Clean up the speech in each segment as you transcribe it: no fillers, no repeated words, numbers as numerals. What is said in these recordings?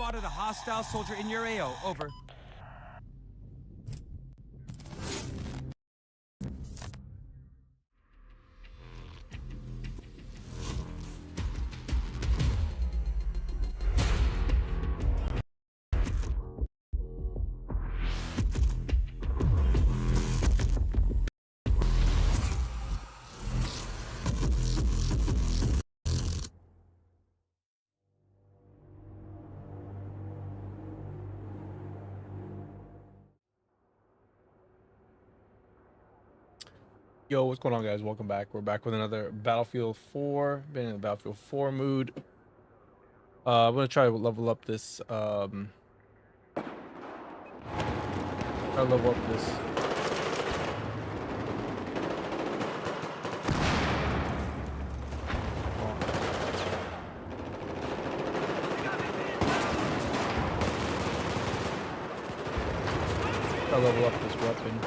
spotted a hostile soldier in your AO. Over. Yo, what's going on, guys? Welcome back. We're back with another Battlefield 4. Been in the Battlefield 4 mood. I'm gonna try to level up this. Try to level up this. Try to level up this weapon.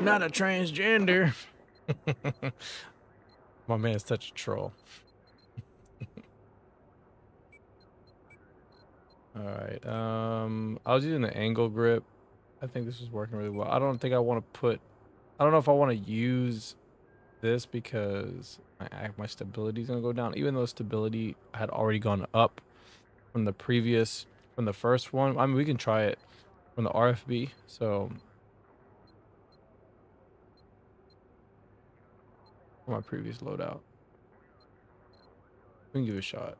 Not a transgender. My man's such a troll. All right. I was using the angle grip. I think this is working really well. I don't think I want to put. I don't know if I want to use this because my stability is gonna go down. Even though stability had already gone up from the first one. I mean, we can try it from the RFB. So for my previous loadout, we can give it a shot.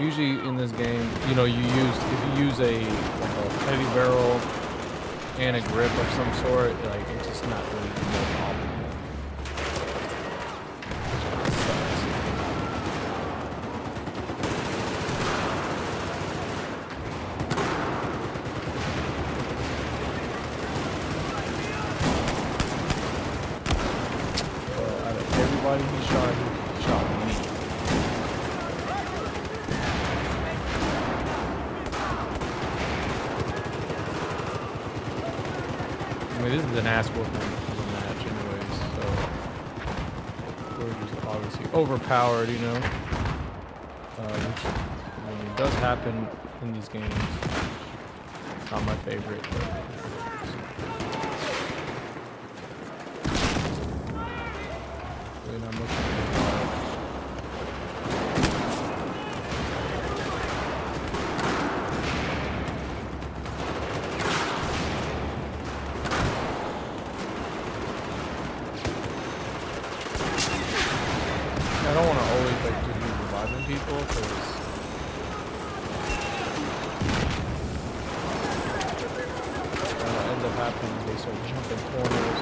Usually in this game, you know, if you use a heavy barrel and a grip of some sort, like it's just not really the most optimal. It sucks. Well, out of everybody he shot me. I mean, this is an ass whooping of a match anyways, so we're just obviously overpowered, you know, which I mean, it does happen in these games. Not my favorite, but really not much. I don't want to always like just be reviving people because what ends up happening is they start jumping corners.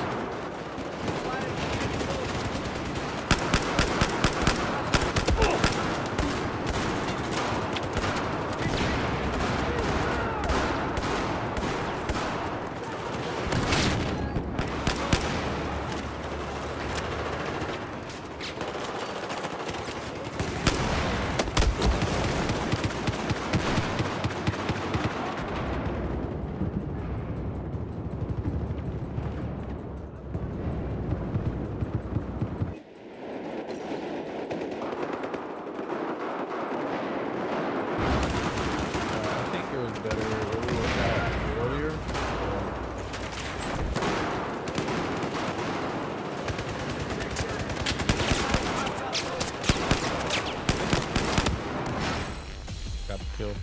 Kill.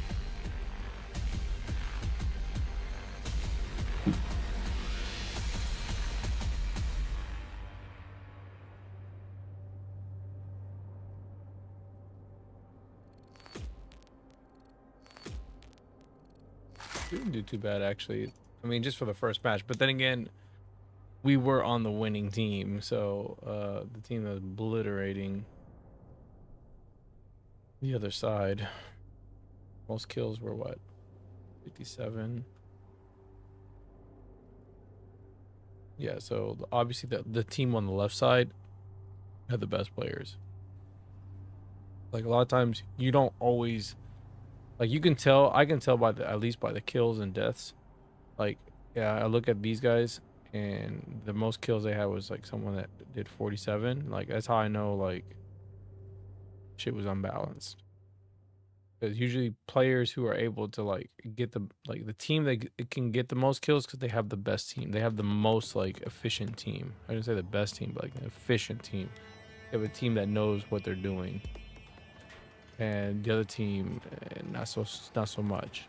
We didn't do too bad actually. I mean, just for the first match, but then again, we were on the winning team, so the team that was obliterating the other side. Most kills were what? 57. Yeah, so obviously the team on the left side had the best players. Like a lot of times you don't always, like you can tell, I can tell by at least by the kills and deaths. Like, yeah, I look at these guys and the most kills they had was like someone that did 47. Like that's how I know like shit was unbalanced. Because usually players who are able to like get the team that can get the most kills because they have the best team. They have the most like efficient team. I didn't say the best team, but like an efficient team. They have a team that knows what they're doing, and the other team not so much.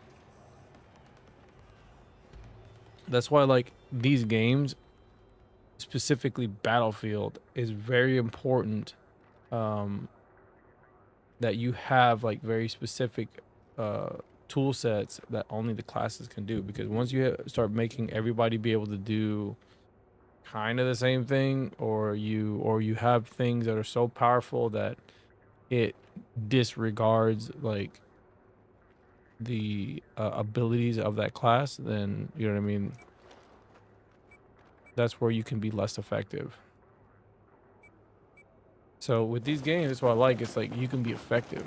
That's why like these games, specifically Battlefield, is very important. That you have like very specific tool sets that only the classes can do, because once you start making everybody be able to do kind of the same thing, or you have things that are so powerful that it disregards like the abilities of that class, then you know what I mean, that's where you can be less effective. So with these games, that's what I like. It's like you can be effective.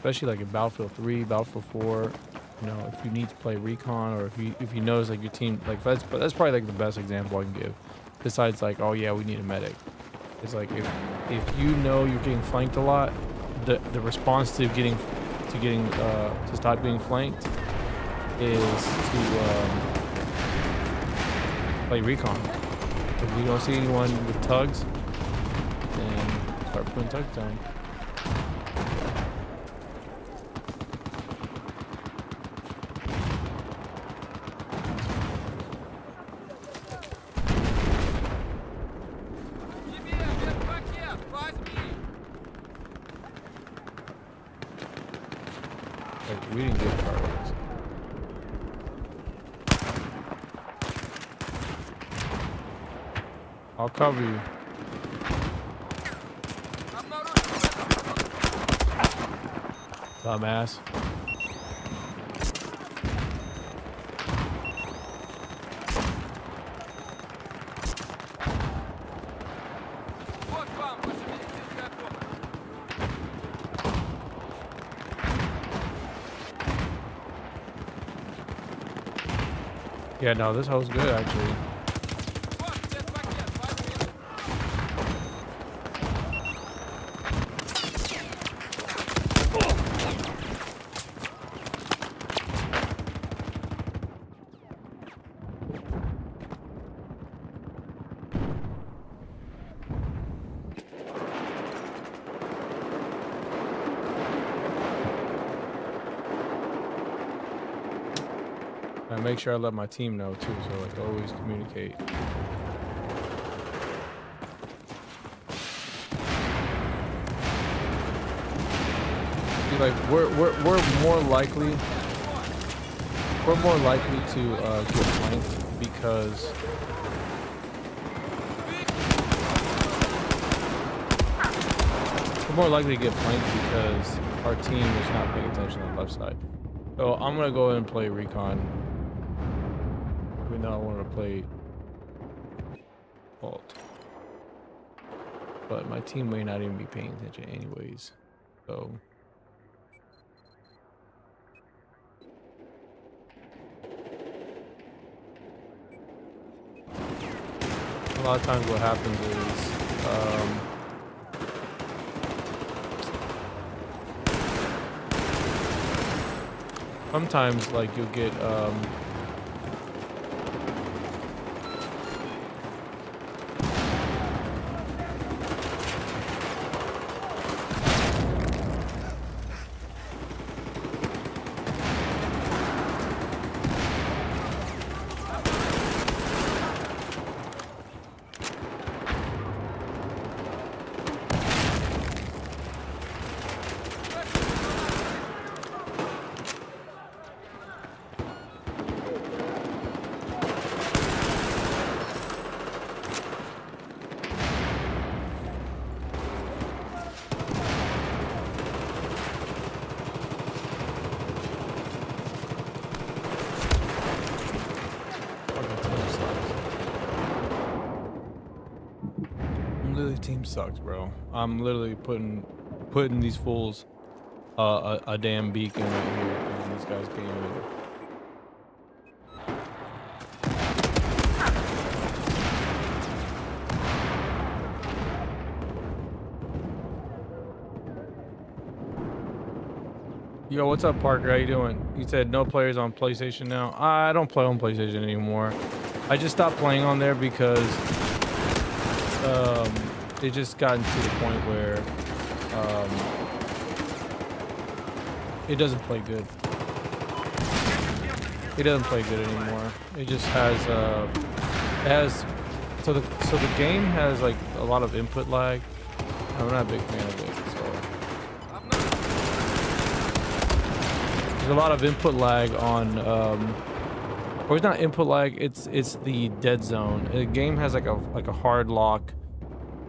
especially like in Battlefield 3, Battlefield 4. You know, if you need to play recon, or if you notice like your team, like that's probably like the best example I can give. Besides like, oh yeah, we need a medic. It's like if you know you're getting flanked a lot, the response to to stop being flanked is to play recon. If you don't see anyone with tugs, then start putting tugs down. Like, we didn't get cards. I'll cover you. Dumbass. Yeah, no, this hole's good actually. I make sure I let my team know too, so like always communicate. See, like we're more likely to get flanked because we're more likely to get flanked because our team is not paying attention on the left side. So I'm gonna go ahead and play recon. We now want to play vault, but my team may not even be paying attention anyways. So a lot of times what happens is sometimes like you'll get team sucks, bro. I'm literally putting these fools a damn beacon right here, and these guys came in. Yo, what's up, Parker? How you doing? He said no players on PlayStation now. I don't play on PlayStation anymore. I just stopped playing on there because it just gotten to the point where it doesn't play good. It doesn't play good anymore. It just has so the game has like a lot of input lag. I'm not a big fan of it. So there's a lot of input lag on or it's not input lag, it's the dead zone. The game has like a hard lock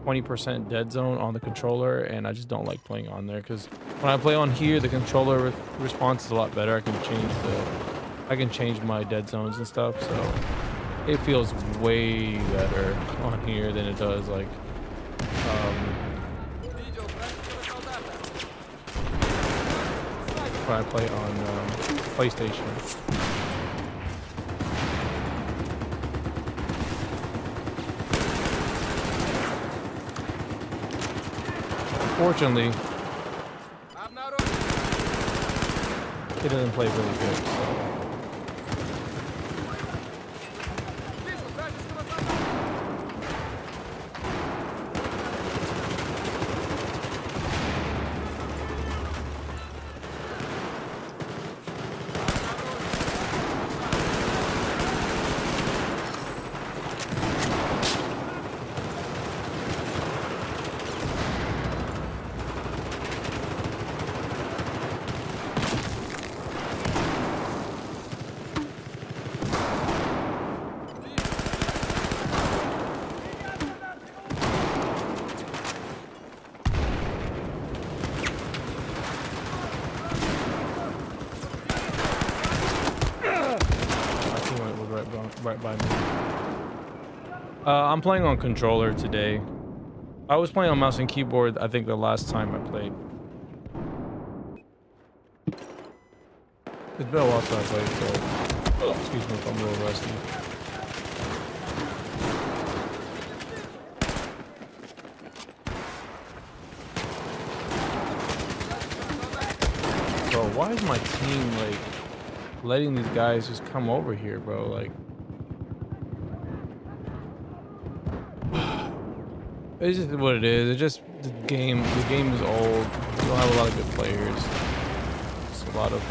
20% dead zone on the controller, and I just don't like playing on there because when I play on here, the controller response is a lot better. I can change my dead zones and stuff, so it feels way better on here than it does like when I play on PlayStation. Unfortunately, it doesn't play really good. So. Right by me. I'm playing on controller today. I was playing on mouse and keyboard, I think the last time I played. It's been a while since I played, so excuse me if I'm a little rusty. Bro, why is my team like letting these guys just come over here, bro? Like, it's just what it is. It's just the game. The game is old. We don't have a lot of good players. It's a lot of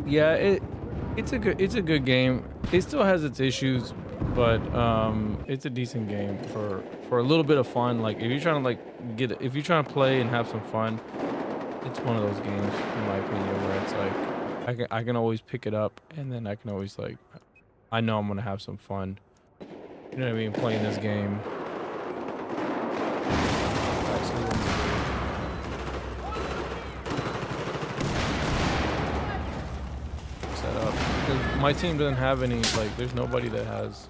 yeah, it's a good game. It still has its issues, but it's a decent game for a little bit of fun. Like if you're trying to if you're trying to play and have some fun, it's one of those games in my opinion where it's like I can always pick it up and then I can always like I know I'm gonna have some fun. You know what I mean? Playing this game. My team doesn't have any, like, there's nobody that has.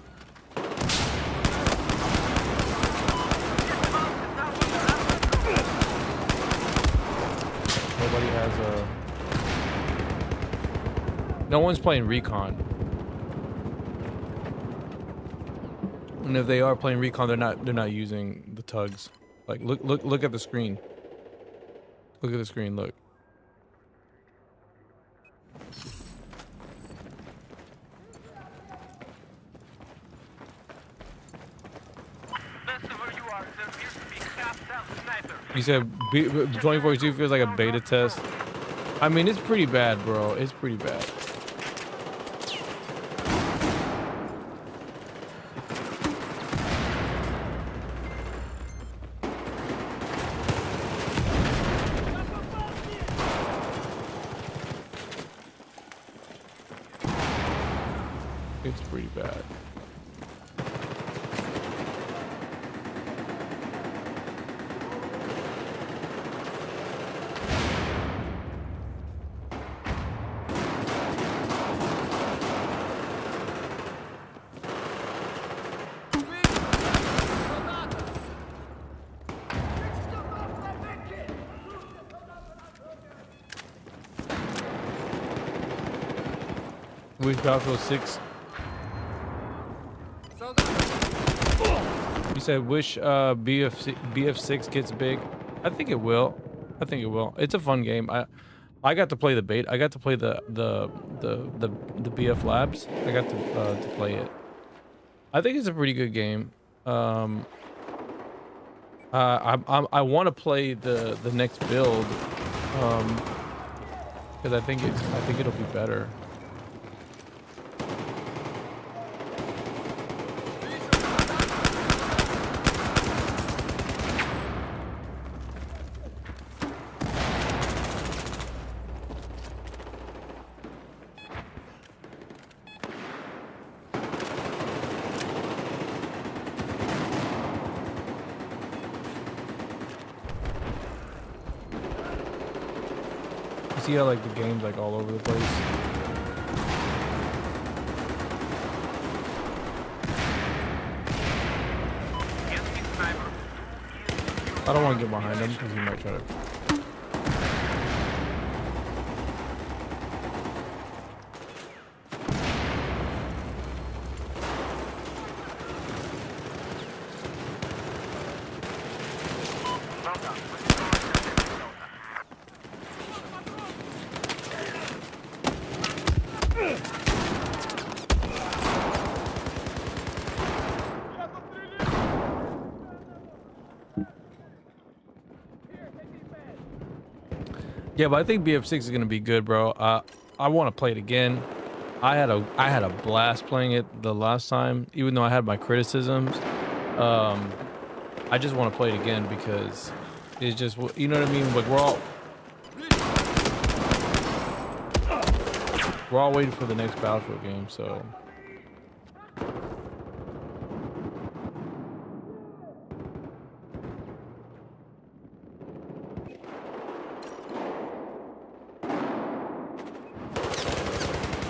Nobody has a. No one's playing recon. And if they are playing recon, they're not using the tugs. Like, look at the screen. Look at the screen, look. You said the 2042 feels like a beta test. I mean, it's pretty bad, bro. It's pretty bad. It's pretty bad. Wish Battlefield 6. You said wish BF6 gets big. I think it will. I think it will. It's a fun game. I got to play the bait. I got to play the BF Labs. I got to play it. I think it's a pretty good game. I want to play the next build. because I think it'll be better. See how like the game's like all over the place. I don't want to get behind him because he might try to. Yeah, but I think BF6 is gonna be good, bro. I want to play it again. I had a blast playing it the last time, even though I had my criticisms. I just want to play it again because it's just, you know what I mean. Like we're all waiting for the next Battlefield game, so.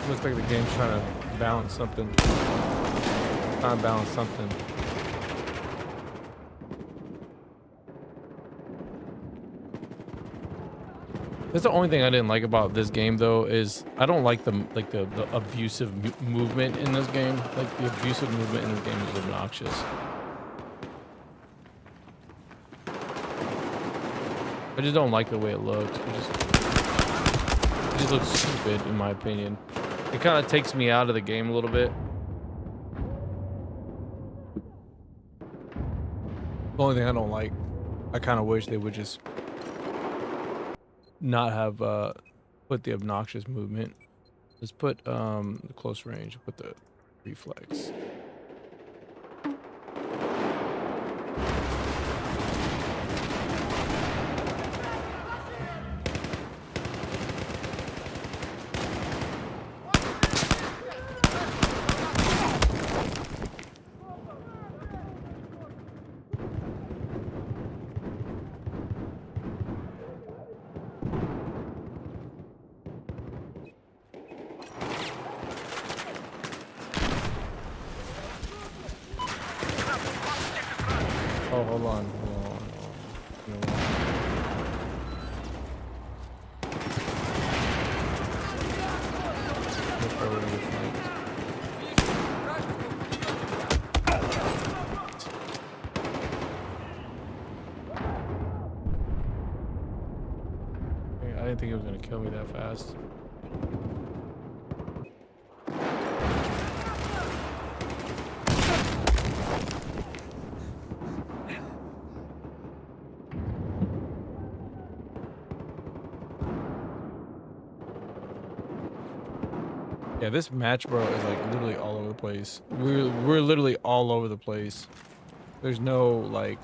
Looks like the game's trying to balance something. Trying to balance something. That's the only thing I didn't like about this game, though, is I don't like the abusive movement in this game. Like the abusive movement in this game is obnoxious. I just don't like the way it looks. It just looks stupid, in my opinion. It kind of takes me out of the game a little bit. The only thing I don't like, I kind of wish they would just not have put the obnoxious movement. Let's put the close range, put the reflex. Oh, hold on. I didn't think it was going to kill me that fast. Yeah, this match, bro, is like literally all over the place. We're literally all over the place. There's no like.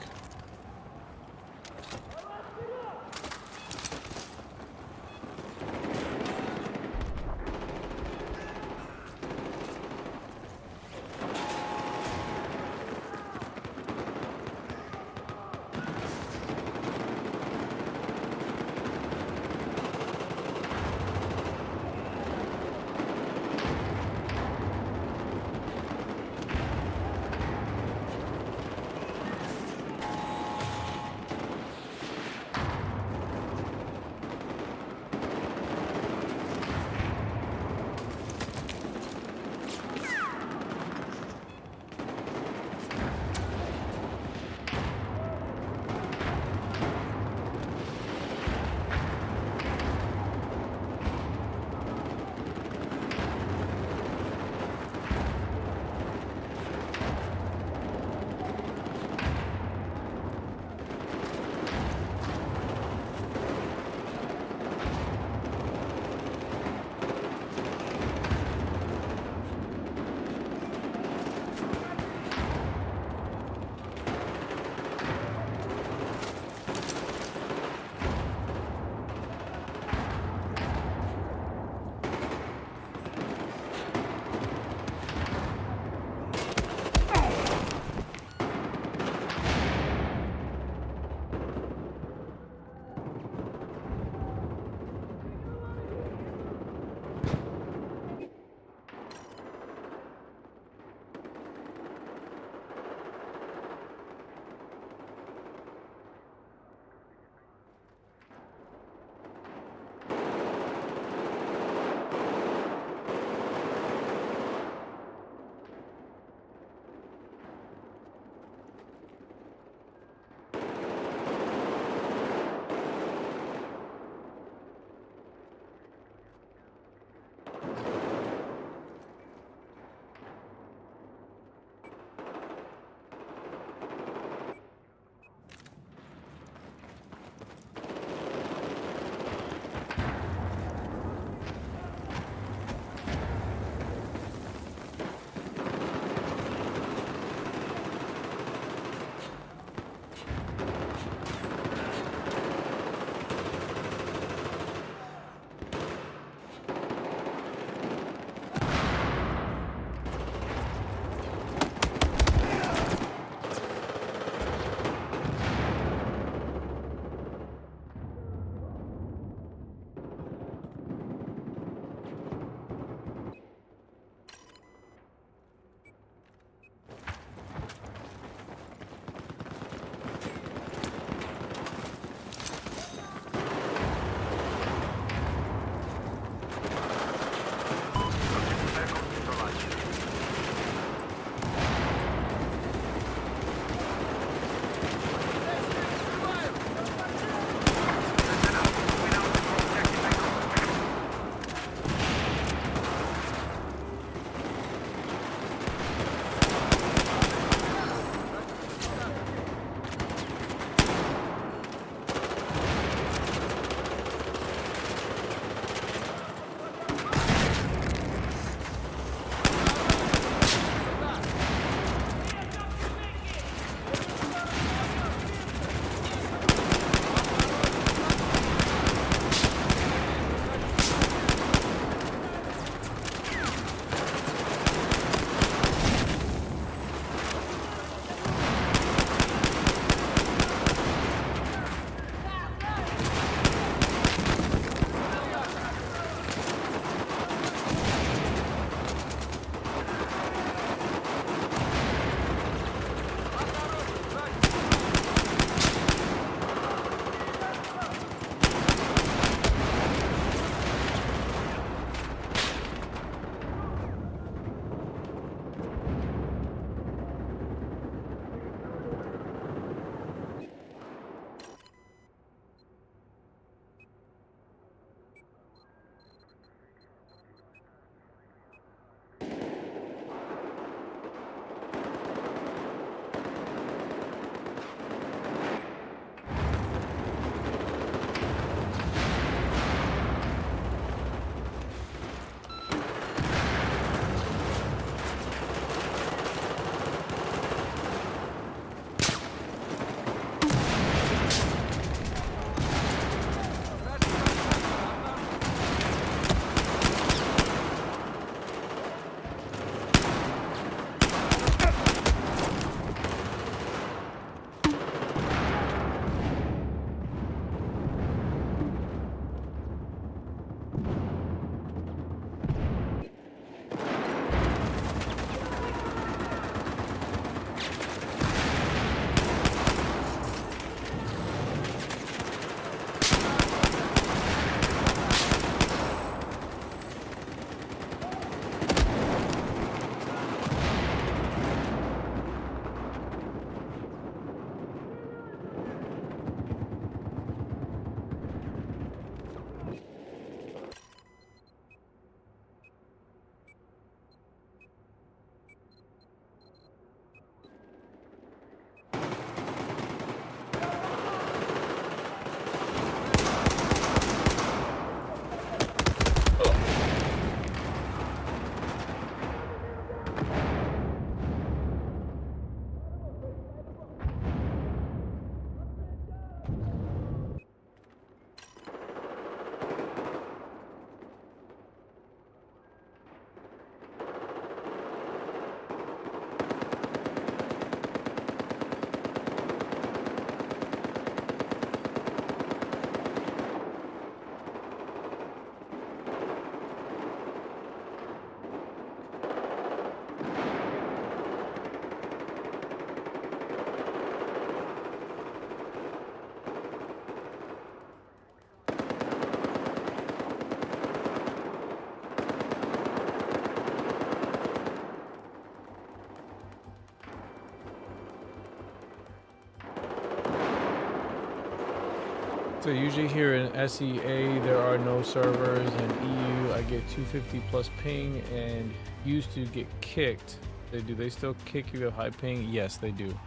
So usually here in SEA there are no servers, and EU I get 250 plus ping, and used to get kicked. They still kick you if you have high ping? Yes, they do.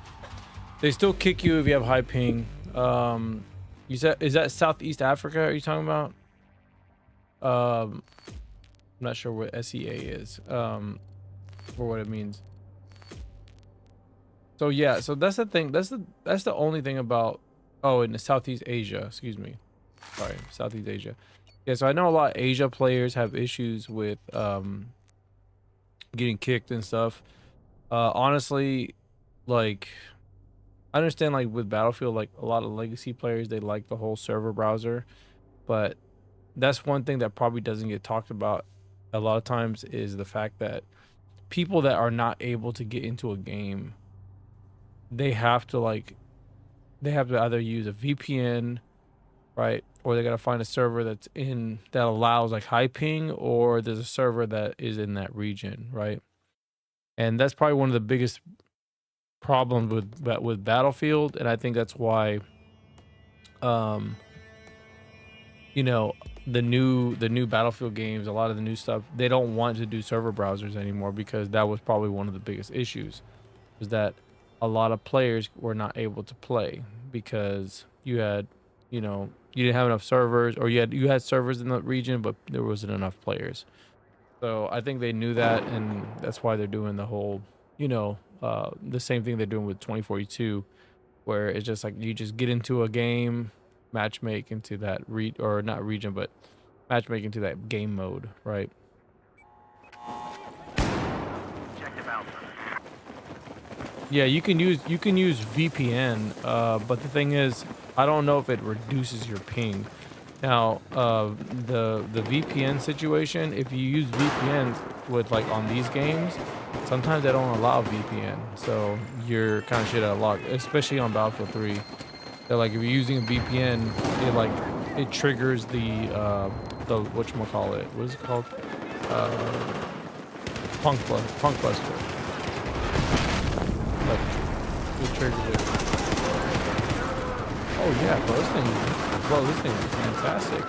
They still kick you if you have high ping. You said, is that Southeast Africa are you talking about? I'm not sure what SEA is, or what it means. So yeah, so that's the thing. That's the only thing about, oh, in the Southeast Asia, excuse me. Sorry, Southeast Asia. Yeah, so I know a lot of Asia players have issues with getting kicked and stuff. Honestly, like, I understand, like with Battlefield, like a lot of legacy players, they like the whole server browser, but that's one thing that probably doesn't get talked about a lot of times, is the fact that people that are not able to get into a game, they have to either use a VPN, right, or they got to find a server that allows like high ping, or there's a server that is in that region, right? And that's probably one of the biggest problems with Battlefield, and I think that's why you know, the new Battlefield games, a lot of the new stuff, they don't want to do server browsers anymore, because that was probably one of the biggest issues, was that a lot of players were not able to play because you had, you know, you didn't have enough servers, or you had servers in the region, but there wasn't enough players. So I think they knew that, and that's why they're doing the whole, you know, the same thing they're doing with 2042, where it's just like you just get into a game, matchmake into that matchmake into that game mode, right? Yeah, you can use VPN, but the thing is, I don't know if it reduces your ping. Now, the VPN situation, if you use VPNs with like on these games, sometimes they don't allow VPN, so you're kind of shit out of luck, especially on Battlefield 3. They're like, if you're using a VPN, it triggers the whatchamacallit, what is it called? Punk Buster. Like, it triggers it. Oh yeah, bro, this thing is fantastic.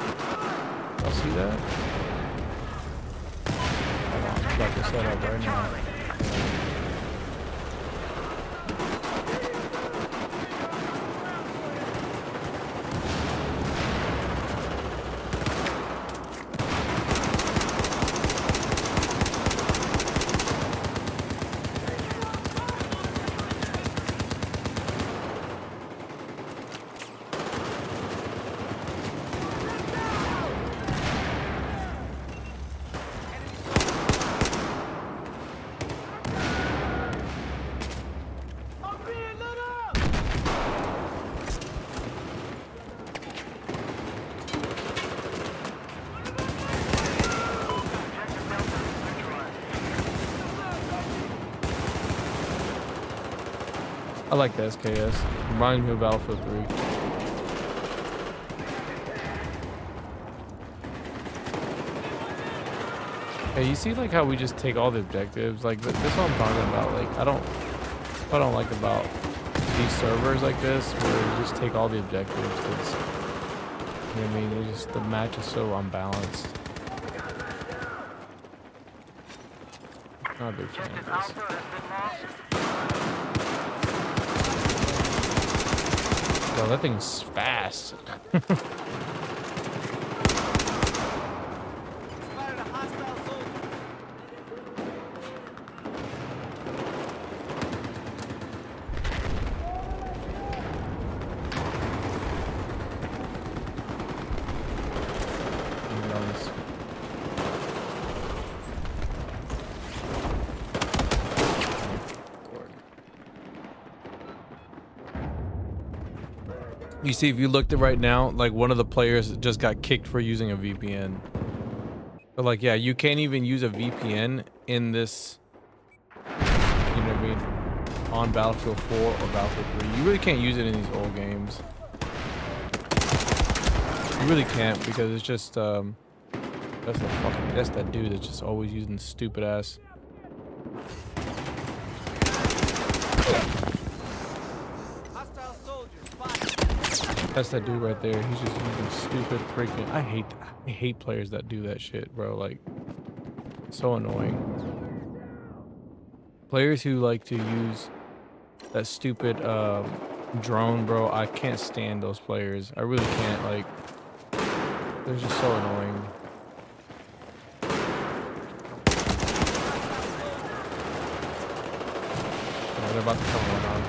Y'all see that? Hold on, I'm about to set up right now. I like the SKS. Reminds me of Battlefield 3. Hey, you see like how we just take all the objectives? Like that's what I'm talking about. Like I don't like about these servers like this, where you just take all the objectives, because you know what I mean, the match is so unbalanced. Not a big fan of this. Bro, that thing's fast. You see, if you looked at right now, like one of the players just got kicked for using a VPN. But like, yeah, you can't even use a VPN in this, you know what I mean, on Battlefield 4 or Battlefield 3. You really can't use it in these old games. You really can't, because it's just, that's that dude that's just always using stupid ass. That's that dude right there. He's just using stupid freaking. I hate players that do that shit, bro. Like, so annoying. Players who like to use that stupid drone, bro. I can't stand those players. I really can't. Like, they're just so annoying. Oh, they're about to come on.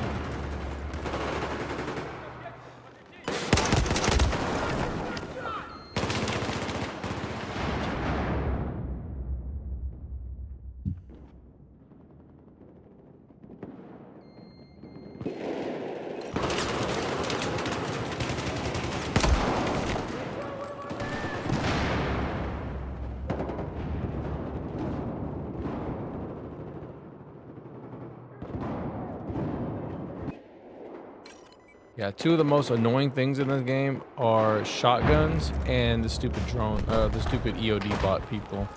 Yeah, two of the most annoying things in this game are shotguns and the stupid drone, the stupid EOD bot people.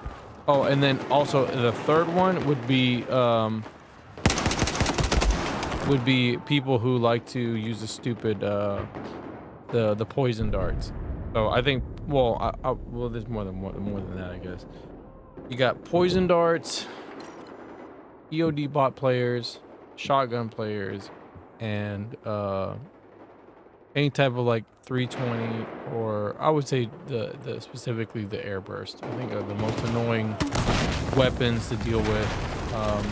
Oh, and then also the third one would be people who like to use the stupid the poison darts. So I think, well, well, there's more than that, I guess. You got poison darts, EOD bot players, shotgun players, and any type of like 320, or I would say the specifically the airburst. I think are the most annoying weapons to deal with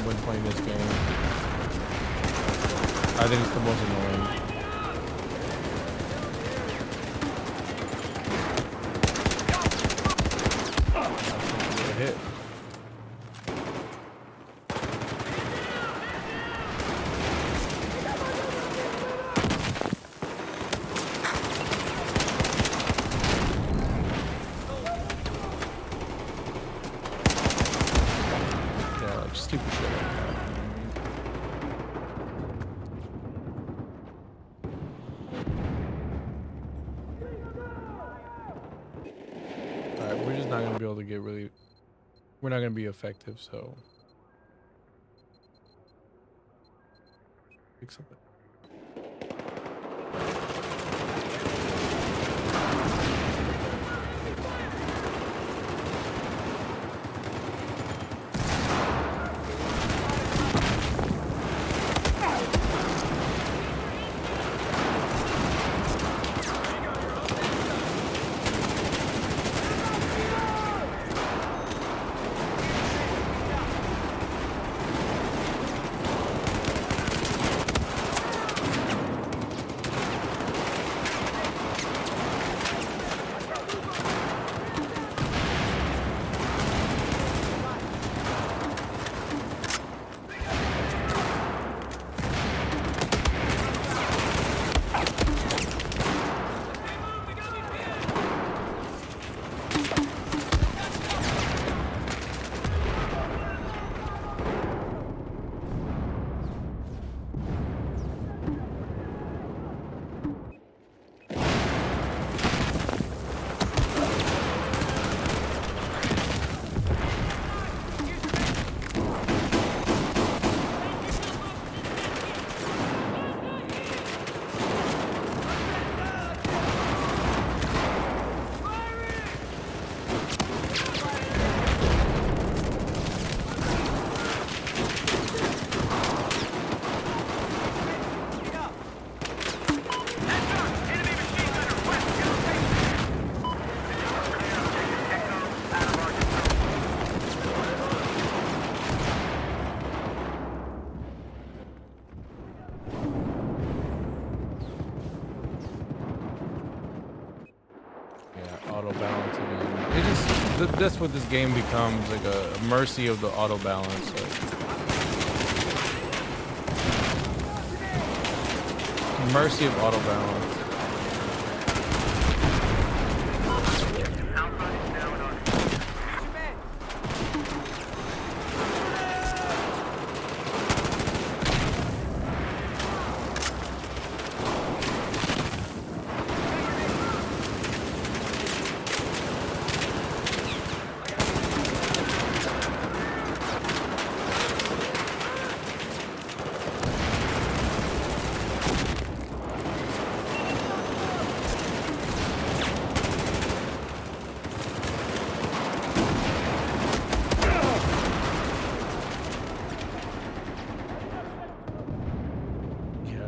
when playing this game. I think it's the most annoying. Hit. Stupid shit like that. Alright, we're just not gonna be able to get really, we're not gonna be effective, so pick something. Auto balance again. It just, that's what this game becomes, like a mercy of the auto balance. Mercy of auto balance.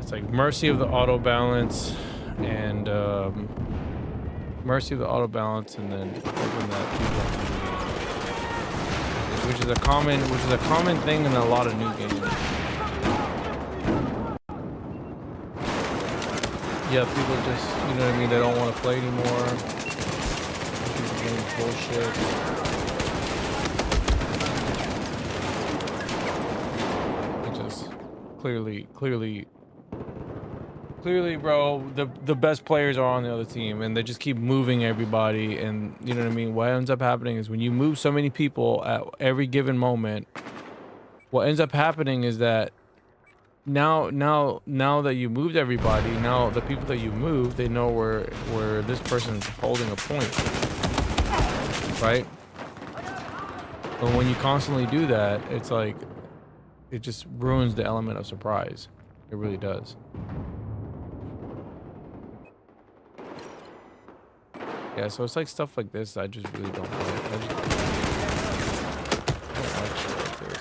it's like mercy of the auto balance and mercy of the auto balance, and then hoping that people which is a common thing in a lot of new games. Yeah, people just, you know what I mean, they don't want to play anymore. People getting bullshit. It just clearly, bro, the best players are on the other team, and they just keep moving everybody. And you know what I mean, what ends up happening is when you move so many people at every given moment, what ends up happening is that now that you moved everybody, now the people that you moved, they know where this person's holding a point, right? But when you constantly do that, it's like it just ruins the element of surprise. It really does. Yeah, so it's like stuff like this I just really don't like. I don't like shit like this.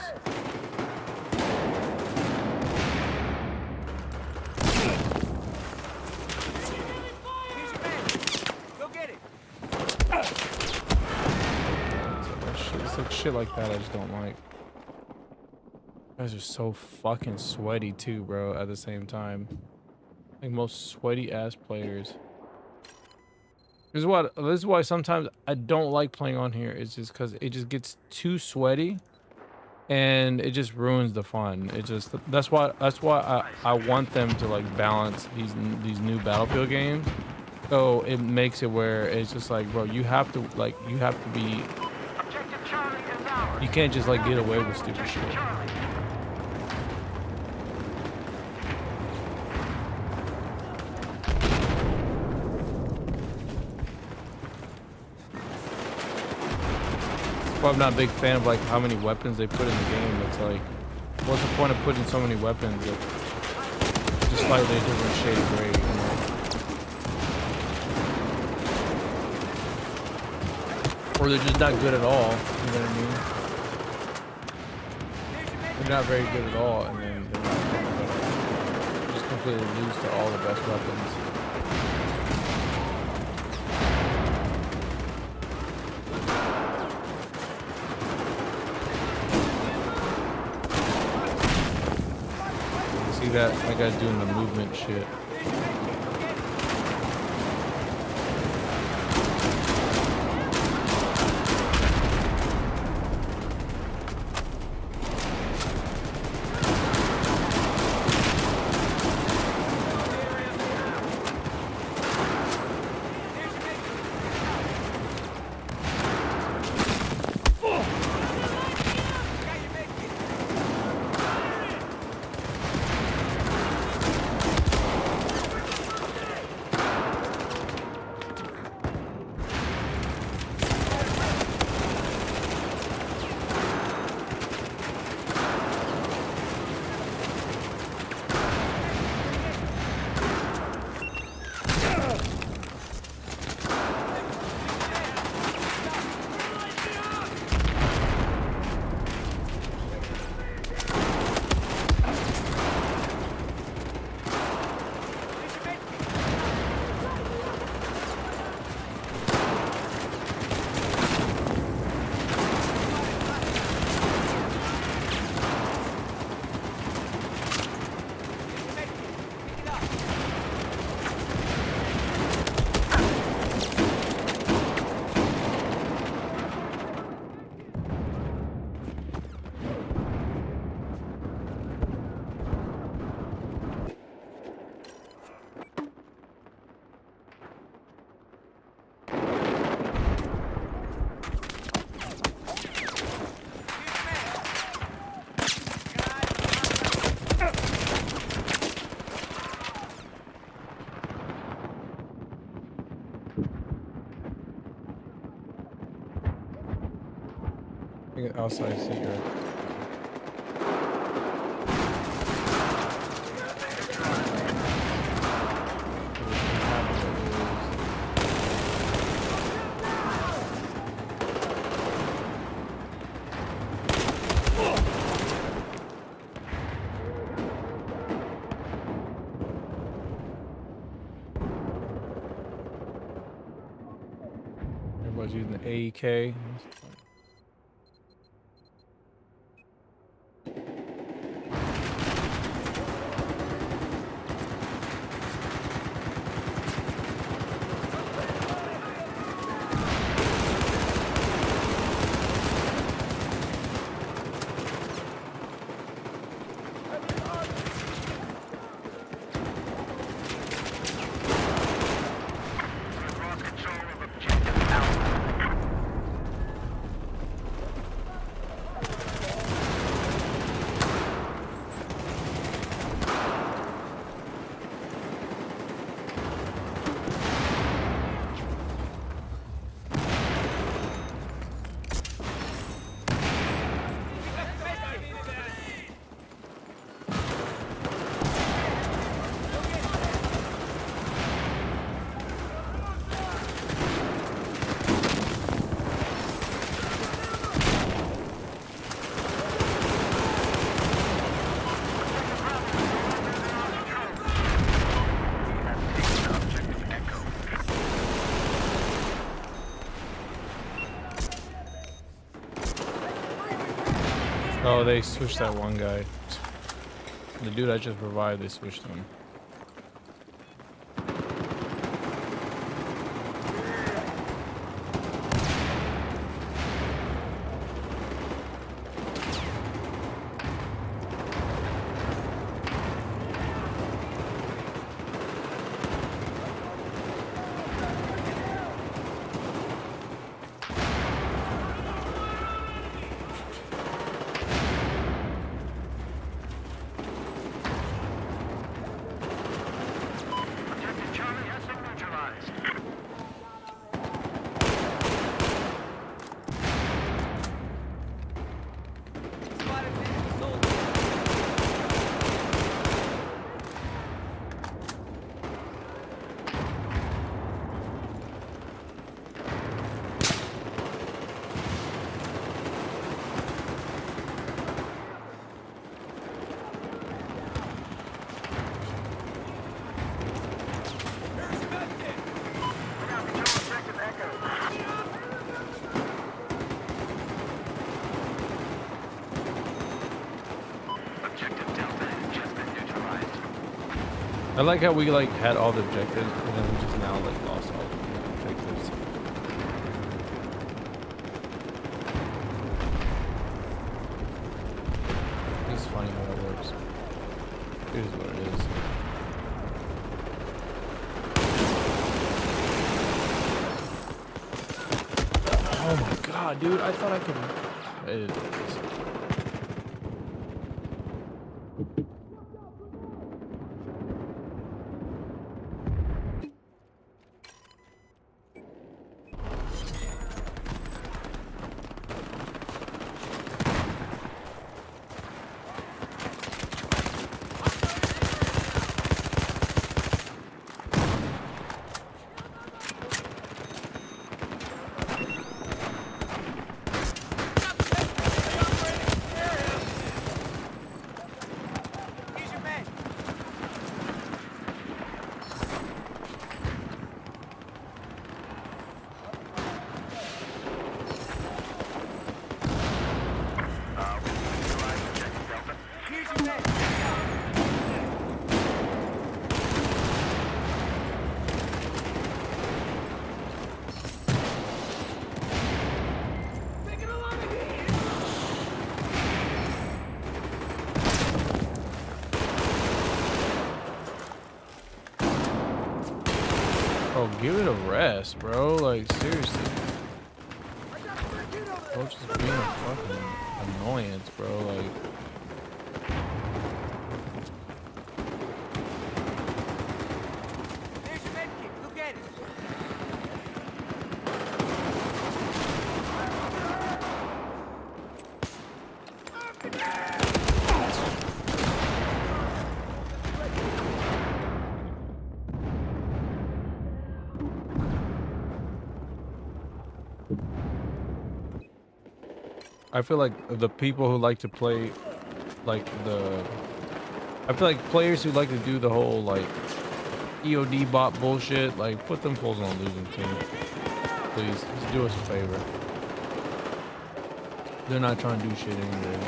Go get it. It's like shit like that I just don't like. You guys are so fucking sweaty too, bro, at the same time. Like most sweaty ass players. This is why sometimes I don't like playing on here. It's just because it just gets too sweaty, and it just ruins the fun. It just that's why I want them to like balance these new Battlefield games, so it makes it where it's just like, bro, you have to be, you can't just like get away with stupid shit. I'm not a big fan of like how many weapons they put in the game. It's like, what's the point of putting so many weapons if just slightly different shade of gray, you know? Or they're just not good at all, you know what I mean? They're not very good at all, and then they're not just completely lose to all the best weapons. That guy's doing the movement shit. Outside secret. was using the AEK. Oh, they switched that one guy. The dude I just revived, they switched him. I like how we like had all the objectives and then we just now like lost all the objectives. It's funny how that works. Here's what it is. Oh my god, dude! I thought I could. It is what it is. Oh, give it a rest, bro. Like, seriously. Bro, just being a fucking annoyance, bro. Like. There's your med kit. Look at it. I feel like the people who like to play, like I feel like players who like to do the whole like EOD bot bullshit, like put them fools on a losing team. please. Just do us a favor. They're not trying to do shit anyway.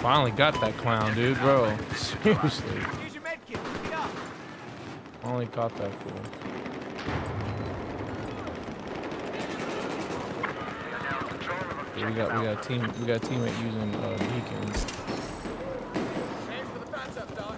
Finally got that clown, dude, bro. Seriously. Here's your med kit. Pick it up. Finally caught that fool. Yeah, we got a teammate using beacons. Hands for the fence up, dog.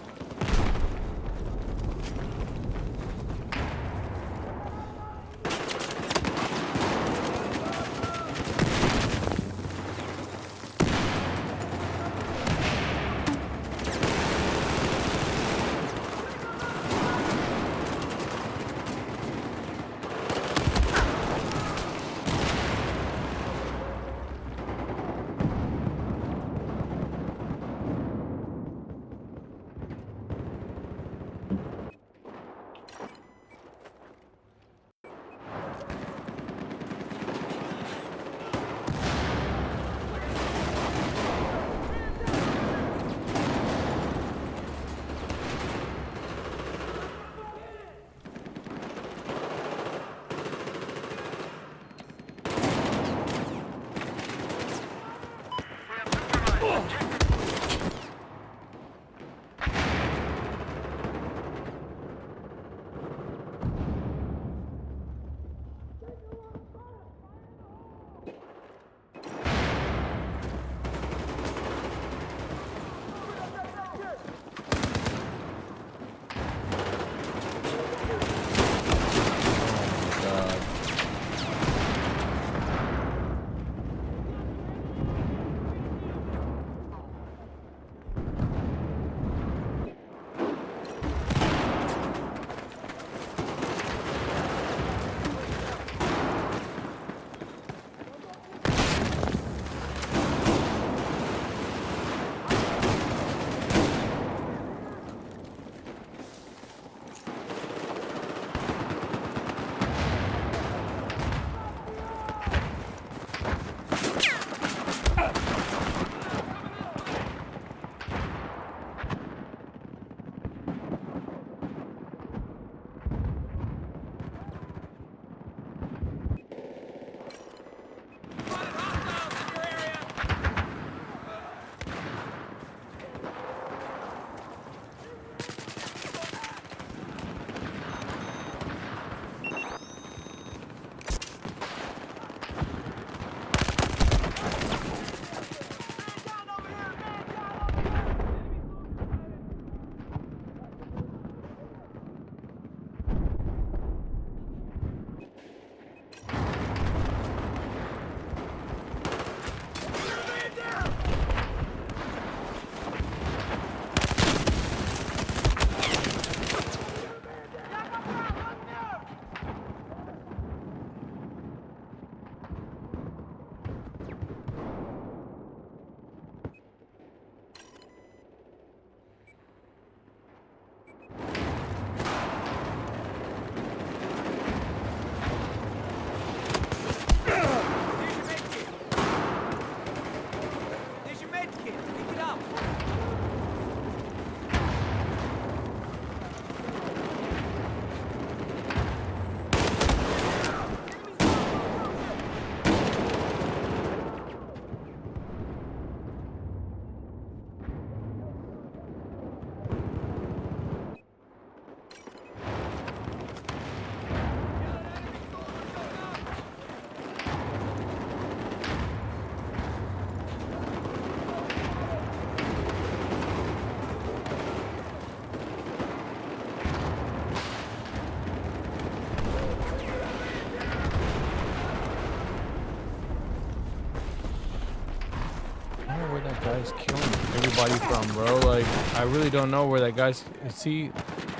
that guy's killing everybody from, bro. Like, I really don't know where that guy's. See,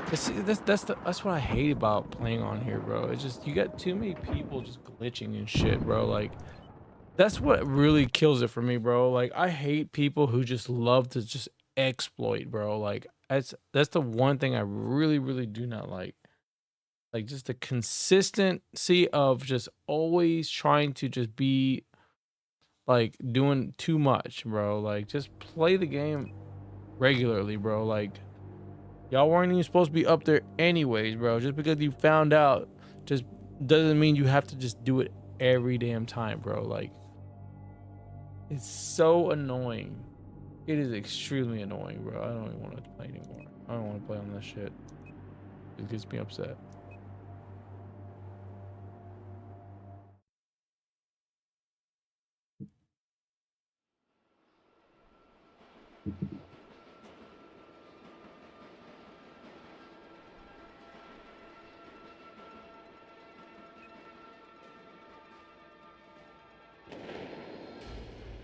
that's what I hate about playing on here, bro. It's just you got too many people just glitching and shit, bro. Like, that's what really kills it for me, bro. Like, I hate people who just love to just exploit, bro. Like, that's the one thing I really do not like. Like, just the consistency of just always trying to just be like doing too much, bro. Like, just play the game regularly, bro. Like, y'all weren't even supposed to be up there anyways, bro. Just because you found out just doesn't mean you have to just do it every damn time, bro. Like, it's so annoying. It is extremely annoying, bro. I don't even want to play anymore. I don't want to play on this shit. It gets me upset.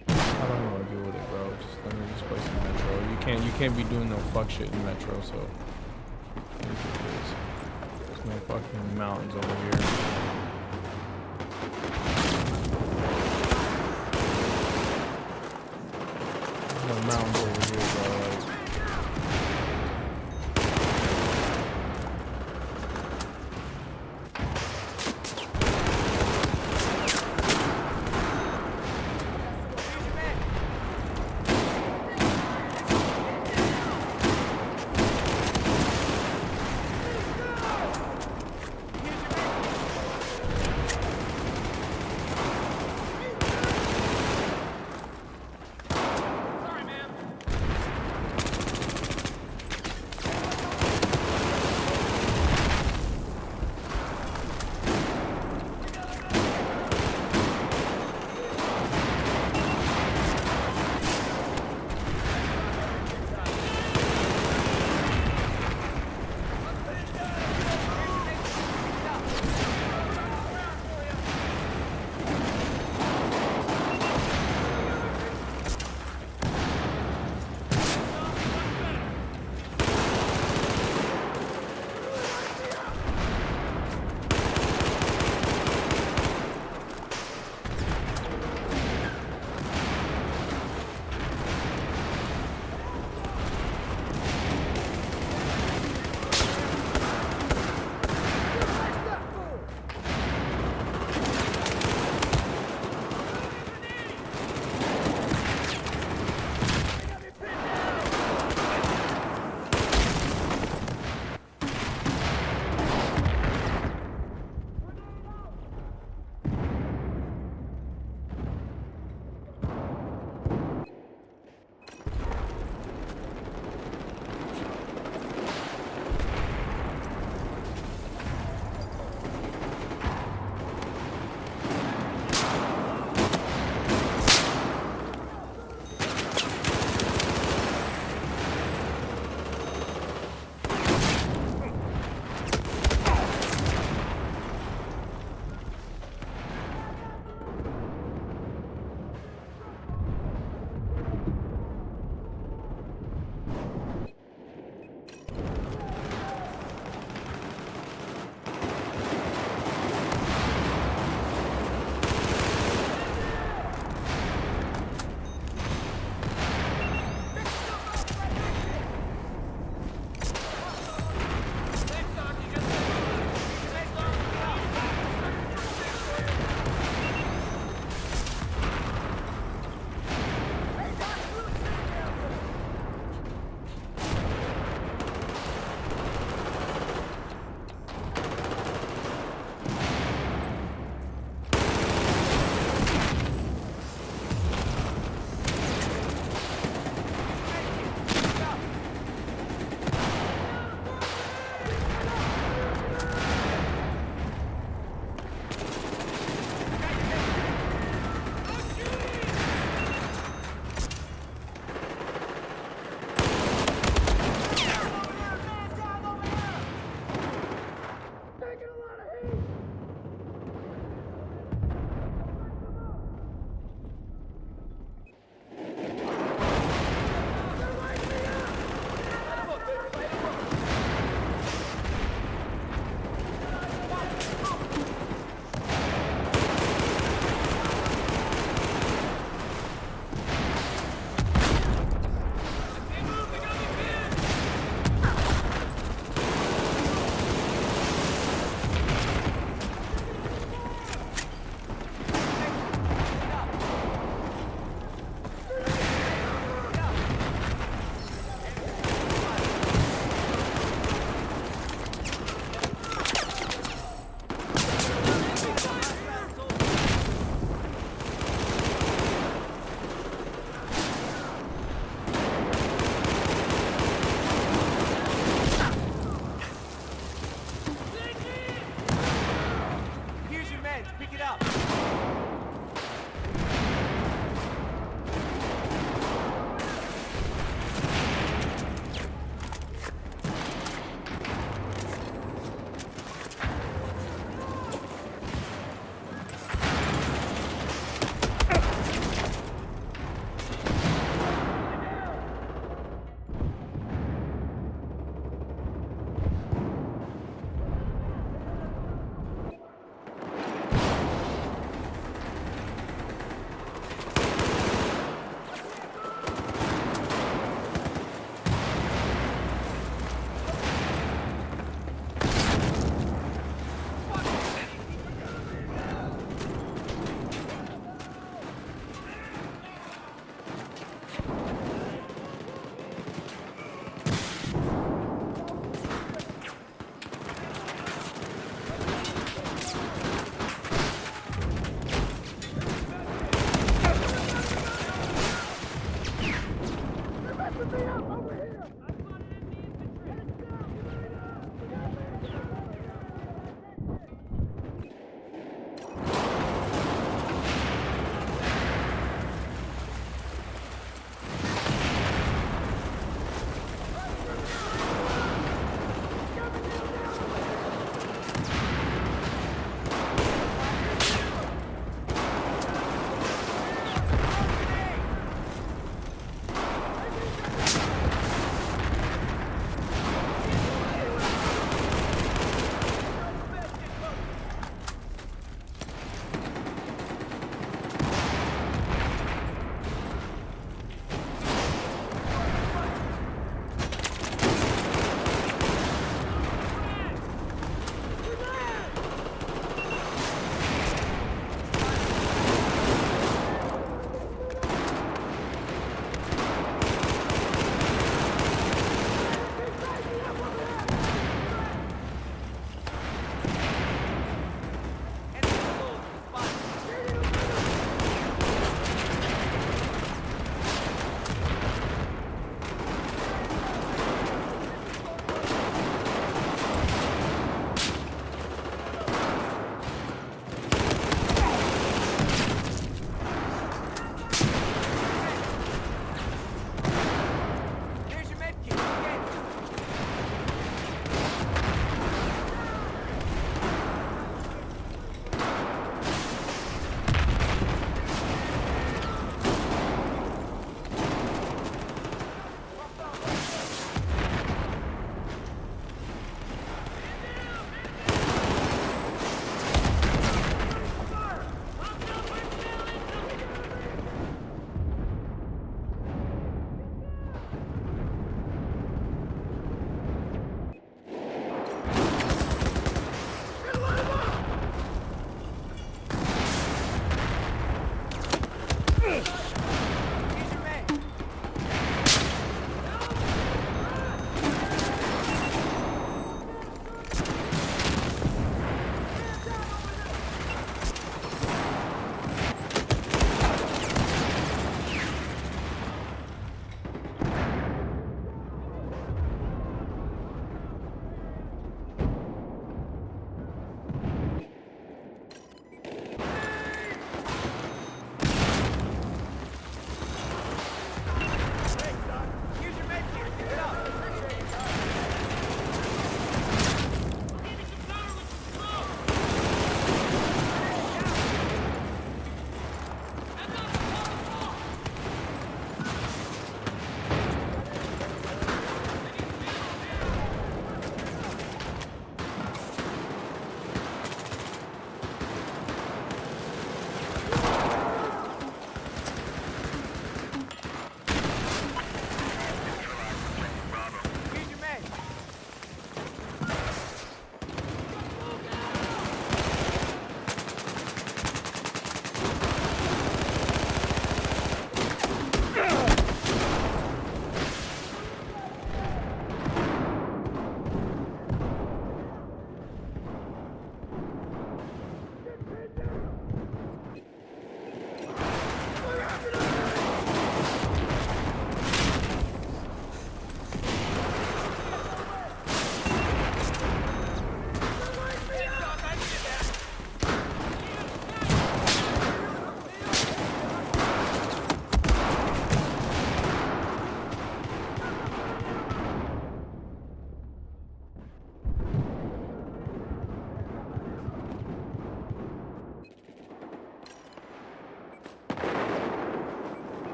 I don't know what to do with it, bro. Just let me just play some Metro. You can't be doing no fuck shit in Metro, so there's no fucking mountains over here. No mountains over here, bro. Like,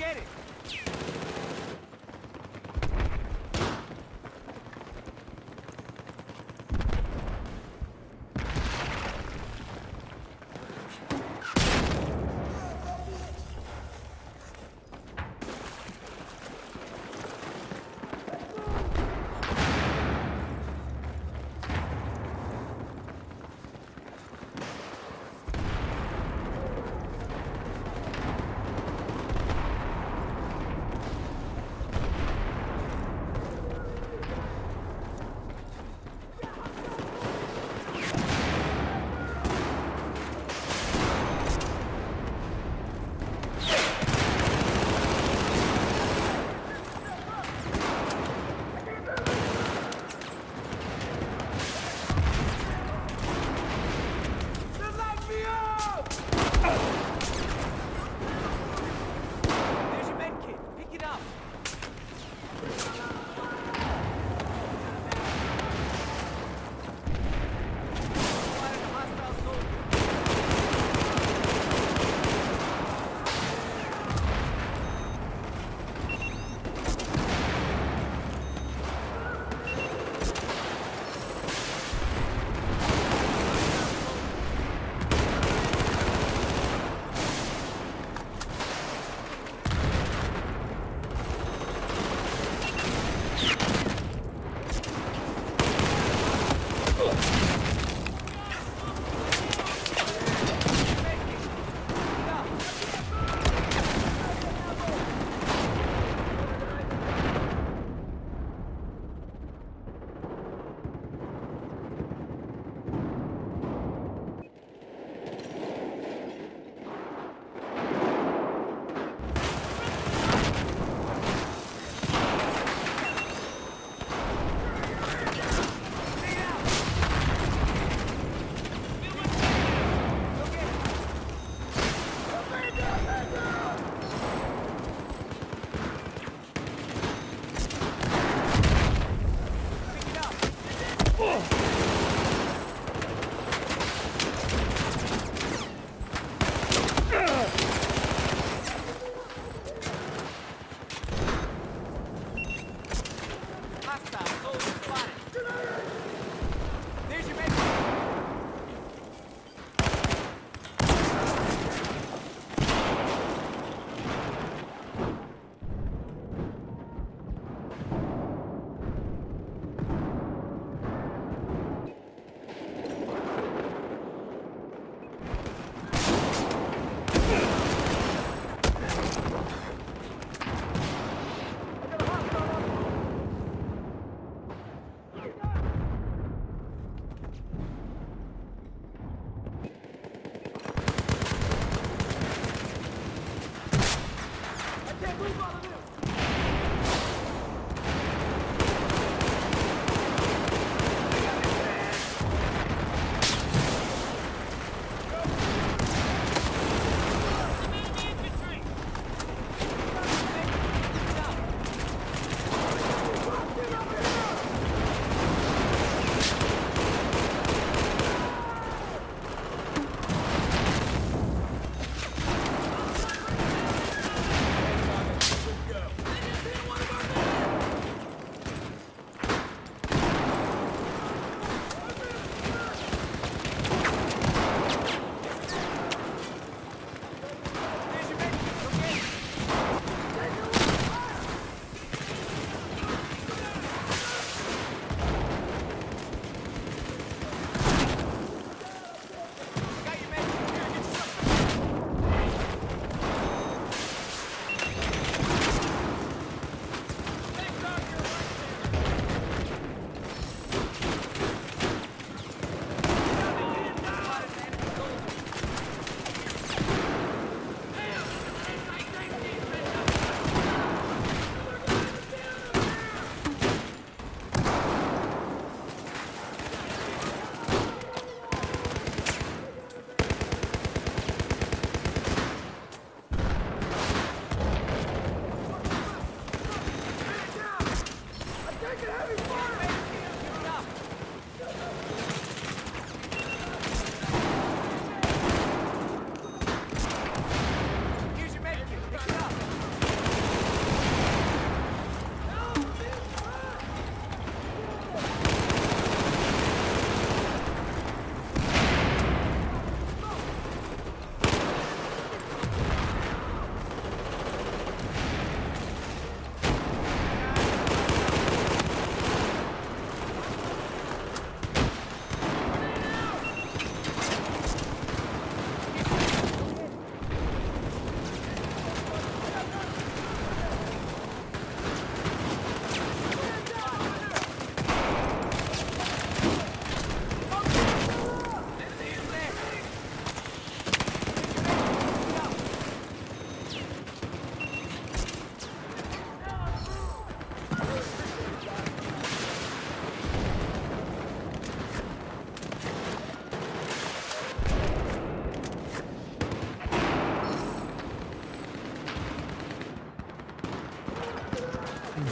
Get it!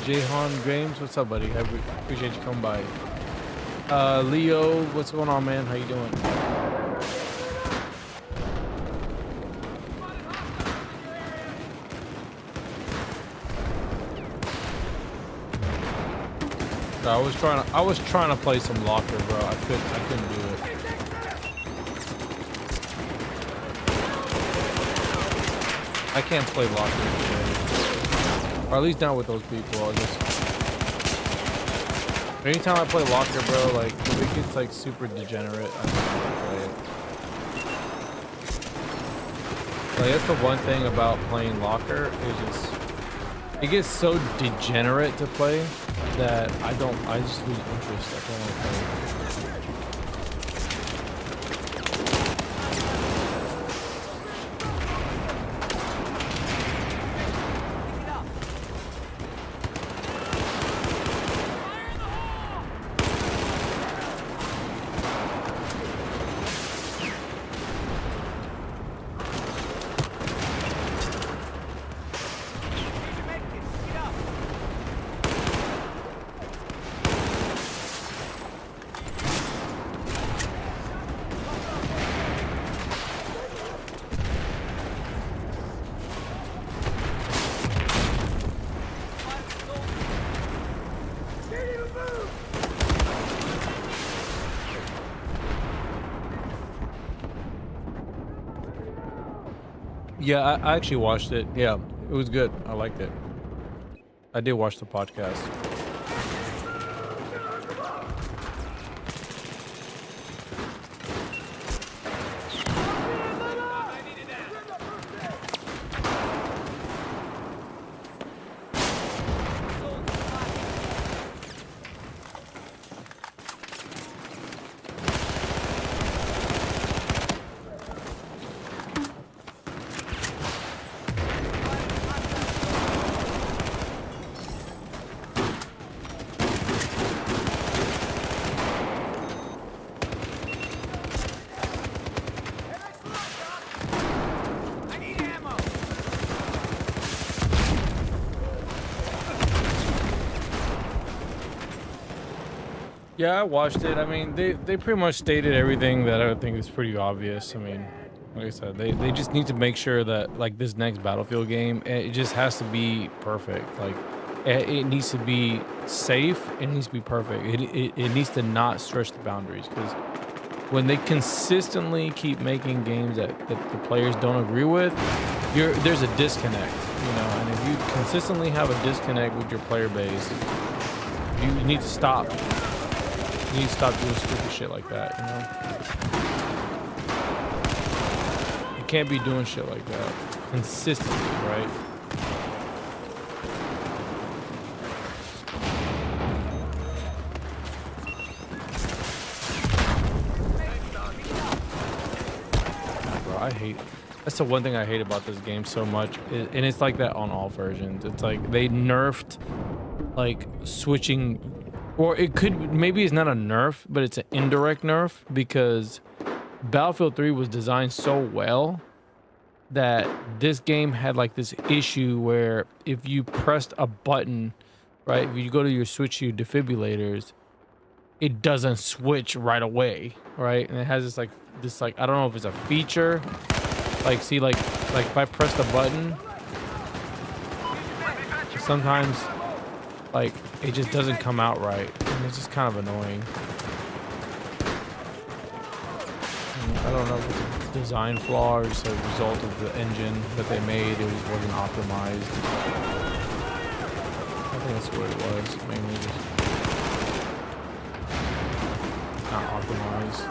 Jahan James, what's up, buddy? I appreciate you coming by. Leo, what's going on, man? How you doing? I was trying to play some locker, bro. I couldn't do it. I can't play locker today. Or at least not with those people. Anytime I play locker, bro, like if it gets like super degenerate, I can't play it. Like that's the one thing about playing locker is just it gets so degenerate to play that I just lose interest. I don't want to play. Yeah, I actually watched it. Yeah, it was good. I liked it. I did watch the podcast. Yeah, I watched it. I mean, they pretty much stated everything that I would think is pretty obvious. I mean, like I said, they just need to make sure that like this next Battlefield game, it just has to be perfect. Like it needs to be safe. It needs to be perfect. It needs to not stretch the boundaries, because when they consistently keep making games that the players don't agree with, there's a disconnect, you know. And if you consistently have a disconnect with your player base, you need to stop. You need to stop doing stupid shit like that, you know? You can't be doing shit like that consistently, right? Bro, I hate it. That's the one thing I hate about this game so much, and it's like that on all versions. It's like they nerfed like switching. Or it could, maybe it's not a nerf, but it's an indirect nerf, because Battlefield 3 was designed so well that this game had like this issue where if you pressed a button, right, if you go to your switch to defibrillators, it doesn't switch right away, right? And it has this like I don't know if it's a feature, like see like if I press the button, sometimes like it just doesn't come out right, and it's just kind of annoying. I don't know if it's a design flaw or just a result of the engine that they made. It just wasn't optimized. I think that's what it was, mainly just not optimized.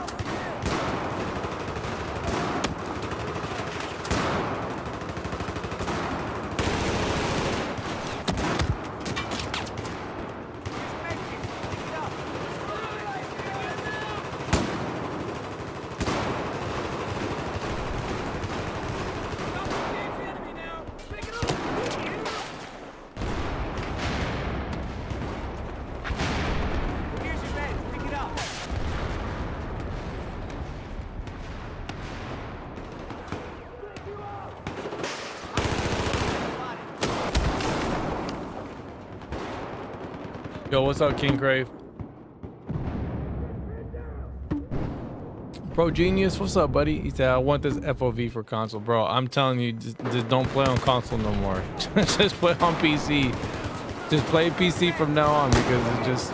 Yo, what's up, King Crave? Bro, Genius, what's up, buddy? He said, I want this FOV for console. Bro, I'm telling you, just don't play on console no more. Just play on PC. Just play PC from now on because it's just,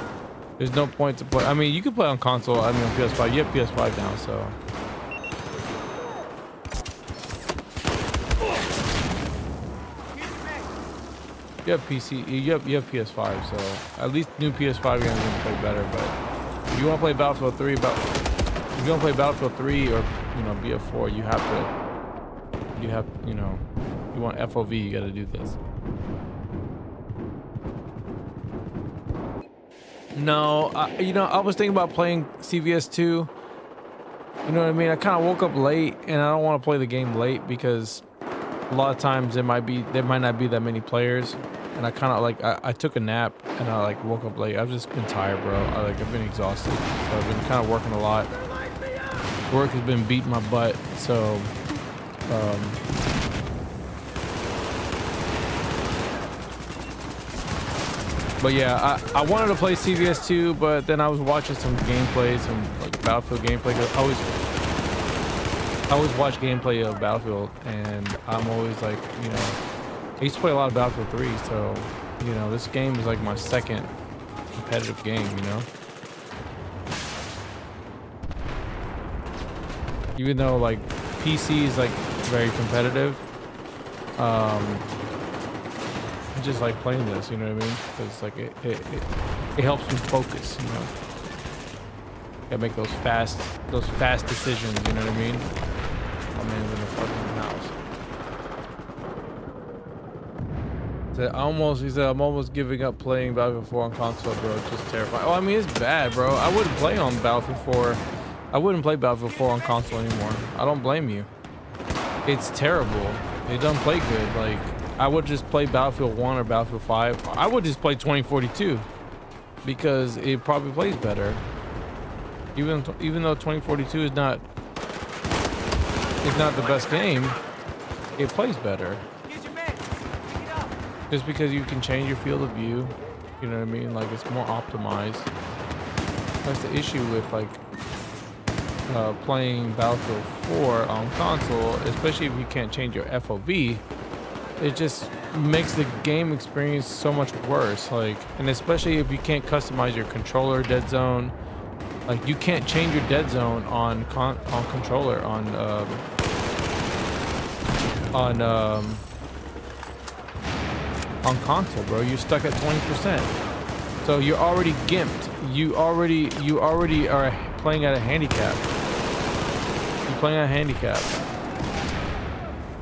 there's no point to play. I mean, you can play on console. I mean, on PS5. You have PS5 now, so. You have PC, you have PS5, so at least new PS5 games are gonna play better. But if you want to play Battlefield 3, if you want to play Battlefield 3 or BF4, you have, you want FOV, you got to do this. No, I was thinking about playing CVS2. You know what I mean? I kind of woke up late, and I don't want to play the game late because a lot of times there might not be that many players, and I kind of I took a nap and I woke up late. I've just been tired, bro. I've been exhausted, so I've been kind of working a lot. Work has been beating my butt, so but yeah, I wanted to play CVS2, but then I was watching some gameplay, some Battlefield gameplay. I always watch gameplay of Battlefield, and I'm always I used to play a lot of Battlefield 3, so this game is my second competitive game, even though PC is very competitive. I just like playing this, you know what I mean? Because it helps me focus, Gotta make those fast decisions, you know what I mean? My man's in the fucking house. He said I'm almost giving up playing Battlefield 4 on console, bro. It's just terrifying. Oh, I mean, it's bad, bro. I wouldn't play on Battlefield 4. I wouldn't play Battlefield 4 on console anymore. I don't blame you. It's terrible. It doesn't play good. I would just play Battlefield 1 or Battlefield 5. I would just play 2042 because it probably plays better. Even though 2042 is not the best game, it plays better. Just because you can change your field of view, you know what I mean? It's more optimized. That's the issue with playing Battlefield 4 on console, especially if you can't change your FOV. It just makes the game experience so much worse. And especially if you can't customize your controller dead zone. You can't change your dead zone on controller on console, bro. You're stuck at 20%. So you're already gimped. You already are playing at a handicap. You're playing at a handicap.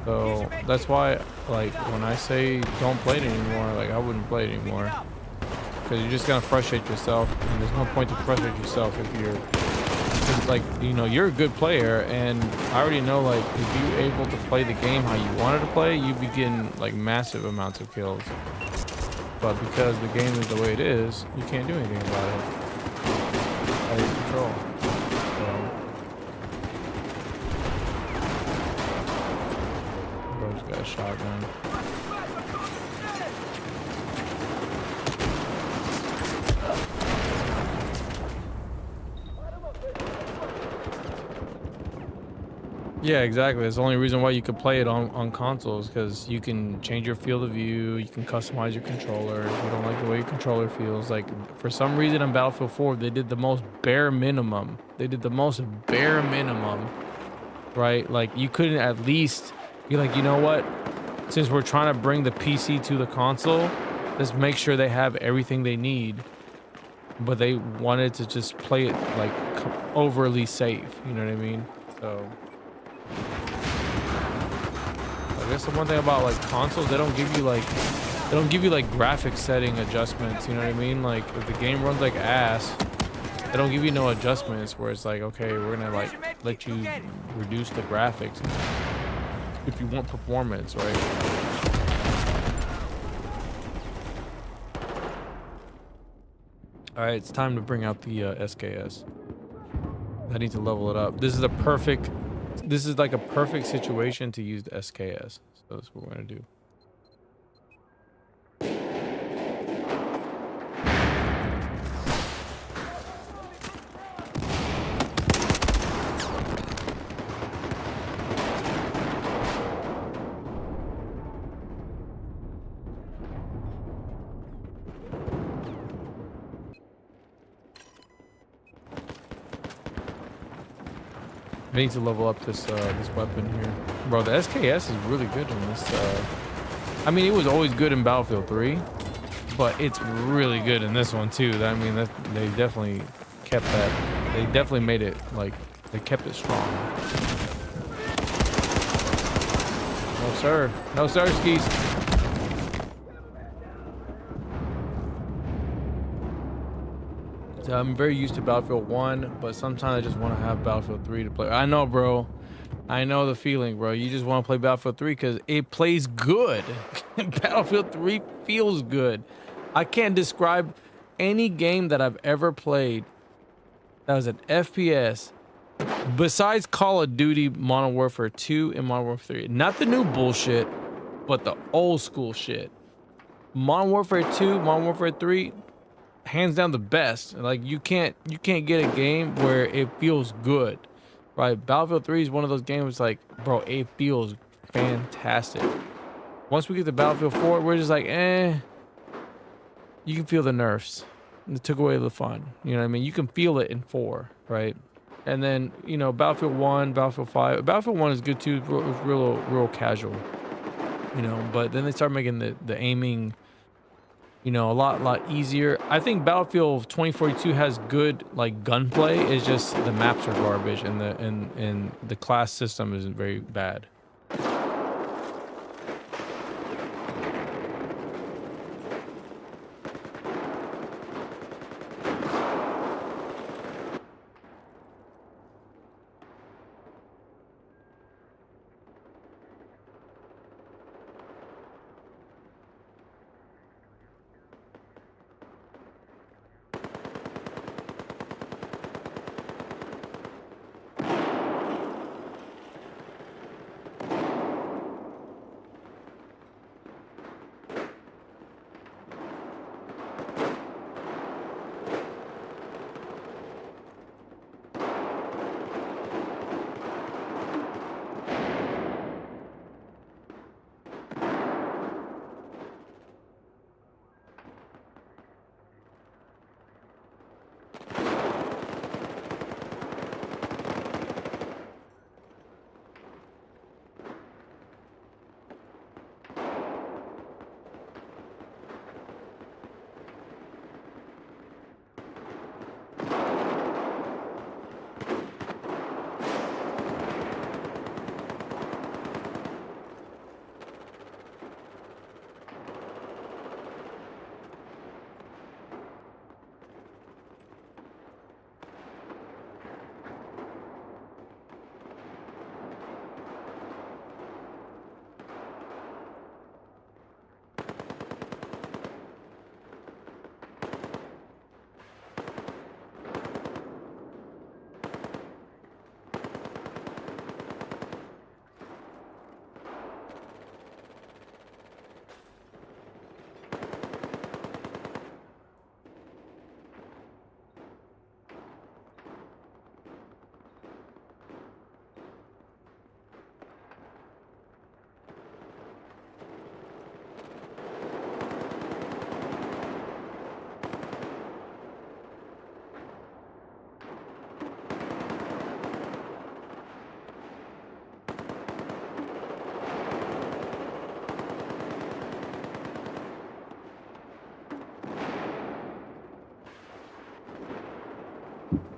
So that's why, when I say don't play it anymore, I wouldn't play it anymore. Because you're just gonna frustrate yourself, and there's no point to frustrate yourself if you're a good player, and I already know, if you're able to play the game how you wanted to play, you begin massive amounts of kills. But because the game is the way it is, you can't do anything about it. Out of your control. Bro's got a shotgun. Yeah, exactly. That's the only reason why you could play it on consoles, because you can change your field of view, you can customize your controller. If you don't like the way your controller feels, for some reason on Battlefield 4, they did the most bare minimum. Right? You couldn't at least be you know what? Since we're trying to bring the PC to the console, let's make sure they have everything they need. But they wanted to just play it overly safe, you know what I mean? So I guess the one thing about consoles, they don't give you graphic setting adjustments, you know what I mean? If the game runs ass, they don't give you no adjustments where it's okay, we're gonna let you reduce the graphics if you want performance, right? All right, it's time to bring out the SKS. I need to level it up. This is a perfect situation to use the SKS. So that's what we're gonna do. I need to level up this this weapon here, bro. The SKS is really good in this. I mean, it was always good in Battlefield 3, but it's really good in this one too. I mean, they definitely kept that. They definitely made it like they kept it strong. No sir, no sir, skis. So I'm very used to Battlefield 1, but sometimes I just want to have Battlefield 3 to play. I know, bro. I know the feeling, bro. You just want to play Battlefield 3 because it plays good. Battlefield 3 feels good. I can't describe any game that I've ever played that was an FPS besides Call of Duty Modern Warfare 2 and Modern Warfare 3. Not the new bullshit, but the old school shit. Modern Warfare 2, Modern Warfare 3, hands down the best. Like you can't get a game where it feels good. Right, Battlefield 3 is one of those games like, bro, it feels fantastic. Once we get to Battlefield 4, we're just like, you can feel the nerfs. It took away the fun. You know what I mean? You can feel it in 4, right? And then, you know, Battlefield 1, Battlefield 5. Battlefield 1 is good too. It was real casual. You know, but then they start making the aiming, you know, a lot easier. I think Battlefield 2042 has good like gunplay. It's just the maps are garbage and the class system isn't very bad.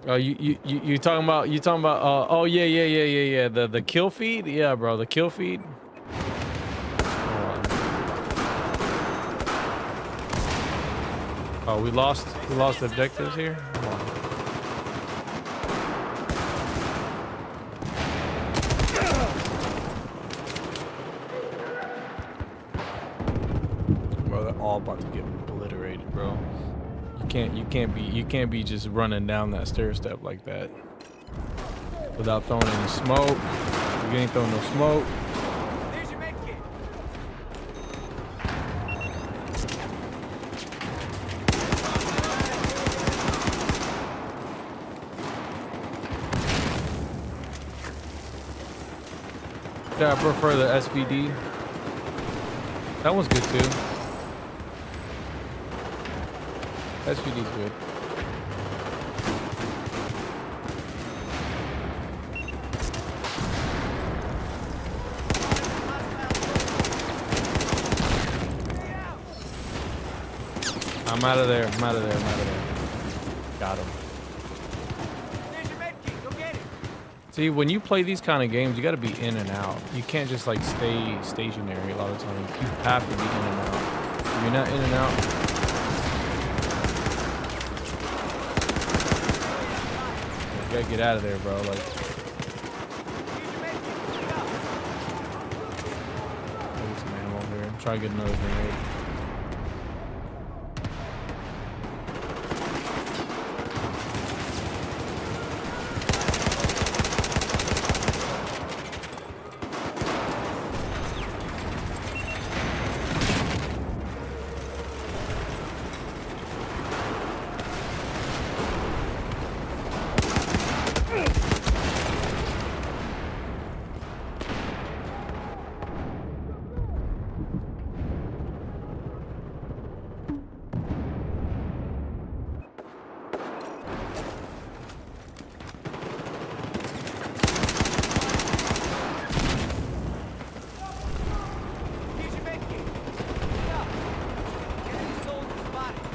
Oh, you talking about oh yeah the kill feed, yeah bro, the kill feed. Oh, we lost objectives here. Bro, they're all about to get obliterated, bro. You can't be just running down that stair step like that without throwing any smoke. You ain't throwing no smoke. There's your med kit. Yeah, I prefer the SVD. That one's good too. SVD's good. I'm out of there. I'm out of there. I'm out of there. Got him. There's your med kit. Go get it. See, when you play these kind of games, you got to be in and out. You can't just like stay stationary a lot of times. You have to be in and out. If you're not in and out, you gotta get out of there, bro. Like, Here's your med kit. Get up. get some ammo here. Try to get another grenade. Here's your med kit. Get up. Enemy soldier spotted.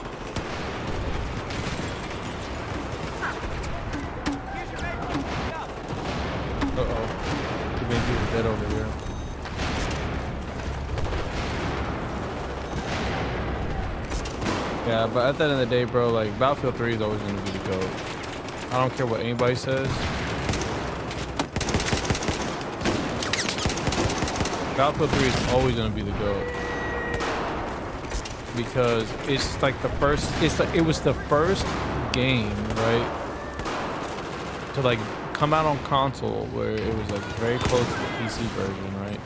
Here's your med kit. Get up. Uh-oh. Too many people dead over here. Yeah, but at the end of the day, bro, like, Battlefield 3 is always going to be the GOAT. I don't care what anybody says. Battlefield 3 is always going to be the GOAT. Because it's like the first, it was the first game, right, to like come out on console where it was like very close to the PC version, right?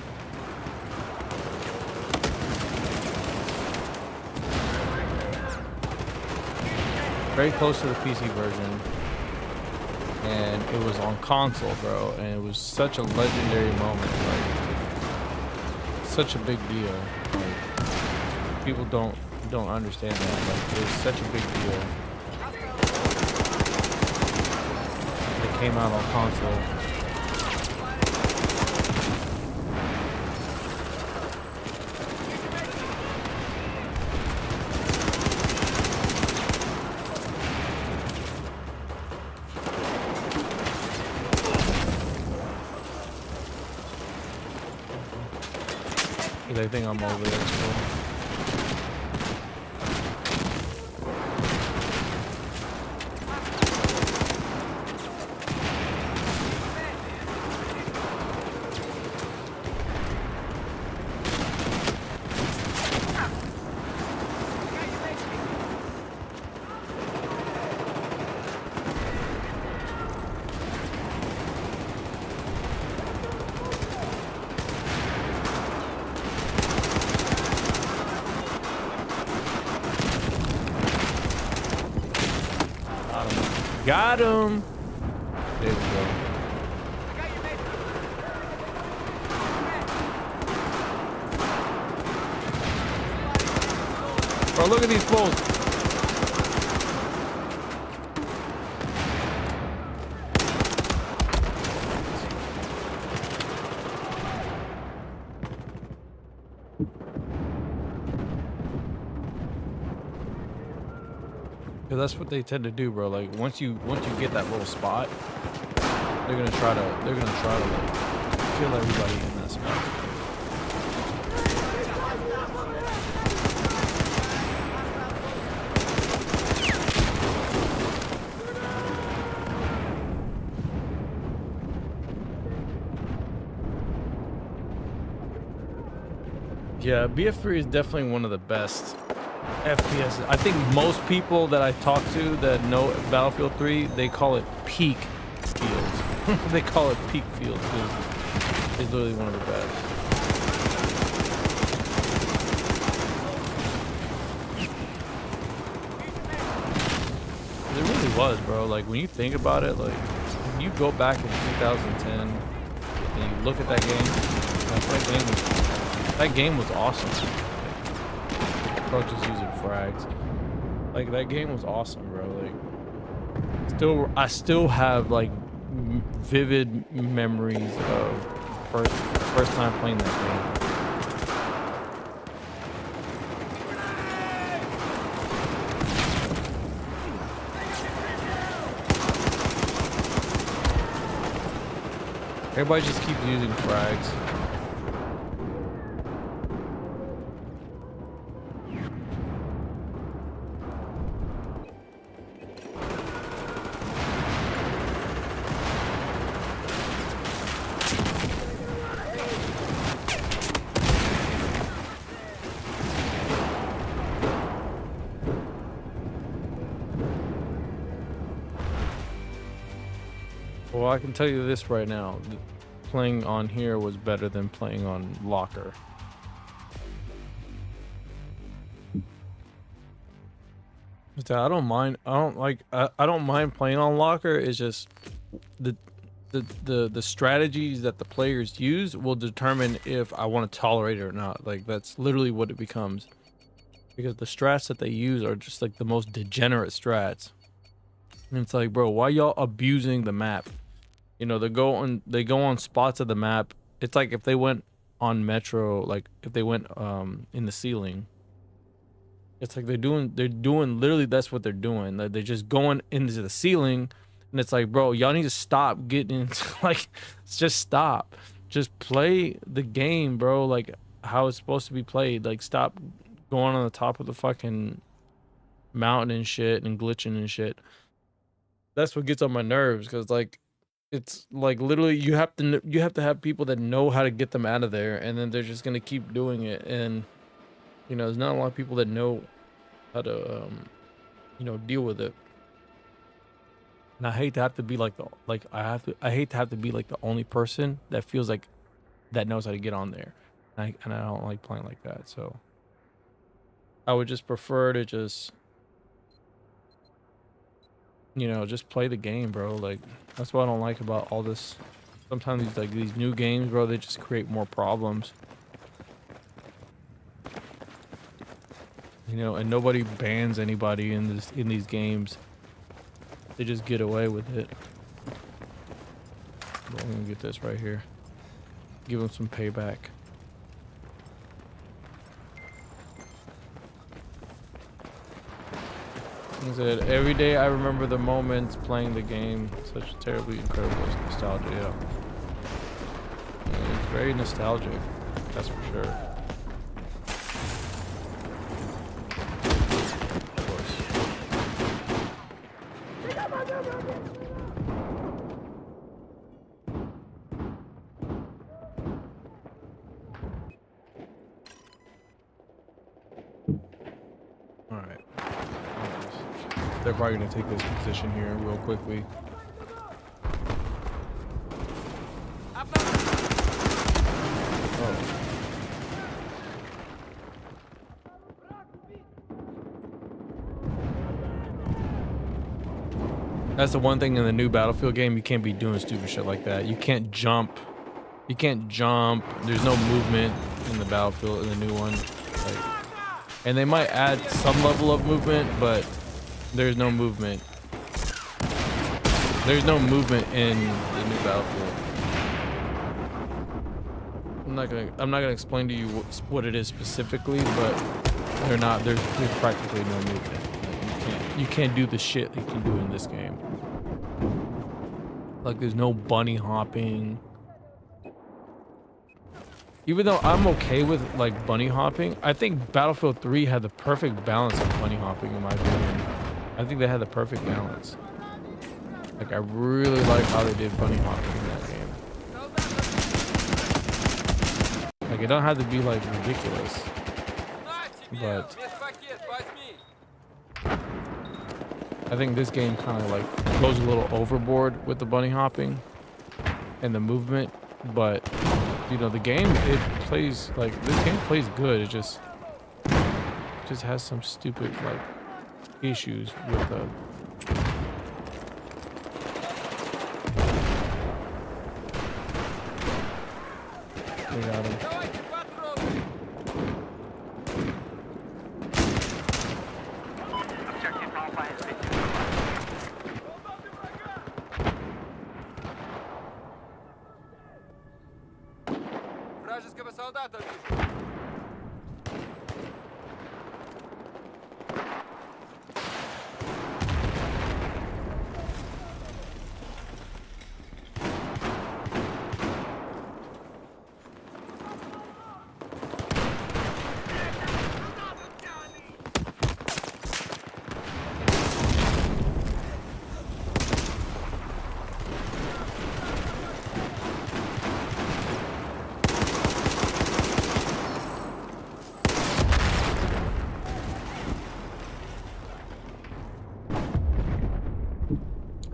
Very close to the PC version, and it was on console, bro, and it was such a legendary moment, like such a big deal. Like, people don't understand that. Like, it's such a big deal. It came out on console. I think I'm over there still. Got him. There we go. I got your med kit. Bro, look at these fools. Cause that's what they tend to do, bro. Like once you get that little spot, they're gonna try to like kill everybody in that spot. Yeah, BF3 is definitely one of the best FPS. I think most people that I talk to that know Battlefield 3, they call it peak fields. They call it peak fields. It's literally one of the best. It really was, bro. Like when you think about it, like when you go back in 2010 and you look at that game, like that game was awesome. Approaches using frags. Like that game was awesome, bro. Like I still have like vivid memories of first time playing that game. Everybody just keeps using frags. Well, I can tell you this right now. Playing on here was better than playing on locker. I don't mind. I don't mind playing on locker. It's just the strategies that the players use will determine if I want to tolerate it or not. Like, that's literally what it becomes. Because the strats that they use are just like the most degenerate strats. And it's like, bro, why y'all abusing the map? You know, they go on spots of the map. It's like if they went on Metro, like if they went in the ceiling. It's like they're doing literally, that's what they're doing. Like, they're just going into the ceiling, and it's like, bro, y'all need to stop getting into, like, just stop. Just play the game, bro, like how it's supposed to be played. Like, stop going on the top of the fucking mountain and shit and glitching and shit. That's what gets on my nerves, because like, it's like literally you have to have people that know how to get them out of there, and then they're just gonna keep doing it. And you know, there's not a lot of people that know how to you know, deal with it. And I hate to have to be like I hate to have to be like the only person that feels like that knows how to get on there. And I don't like playing like that. So I would just prefer to just, you know, just play the game, bro. Like, that's what I don't like about all this. Sometimes these new games, bro, they just create more problems. You know, and nobody bans anybody in these games. They just get away with it. Well, I'm gonna get this right here. Give them some payback. Like I said, every day I remember the moments playing the game. Such a terribly incredible nostalgia. Yeah, it's very nostalgic. That's for sure. Of course. All right. They're probably gonna take this position here real quickly. Oh. That's the one thing in the new Battlefield game, you can't be doing stupid shit like that. You can't jump. You can't jump. There's no movement in the Battlefield, in the new one. Like, and they might add some level of movement, but there's no movement. There's no movement in the new Battlefield. I'm not gonna explain to you what it is specifically, but there's practically no movement. Like, you can't do the shit that you can do in this game. Like, there's no bunny hopping. Even though I'm okay with like bunny hopping, I think Battlefield 3 had the perfect balance of bunny hopping, in my opinion. I think they had the perfect balance. Like, I really like how they did bunny hopping in that game. Like, it don't have to be like ridiculous, but I think this game kind of like goes a little overboard with the bunny hopping and the movement. But you know, the game, it plays like, this game plays good. It just has some stupid like issues with the we got him. Вражеского солдата вижу.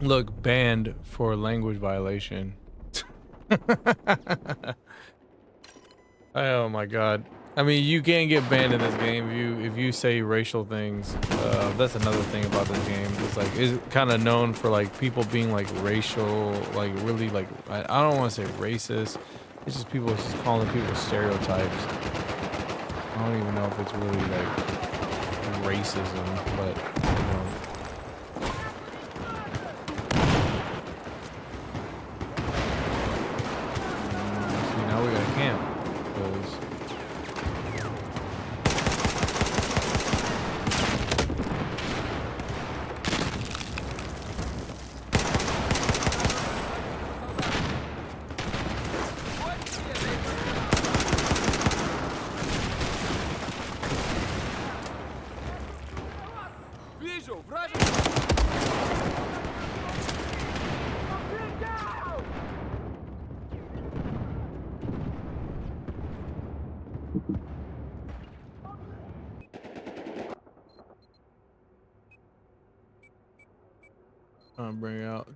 Look, banned for language violation. Oh my god. I mean, you can't get banned in this game if you say racial things. That's another thing about this game. It's like it's kind of known for like people being like racial, like really like I don't want to say racist. It's just people just calling people stereotypes. I don't even know if it's really like racism, but you know. See, now we got camp.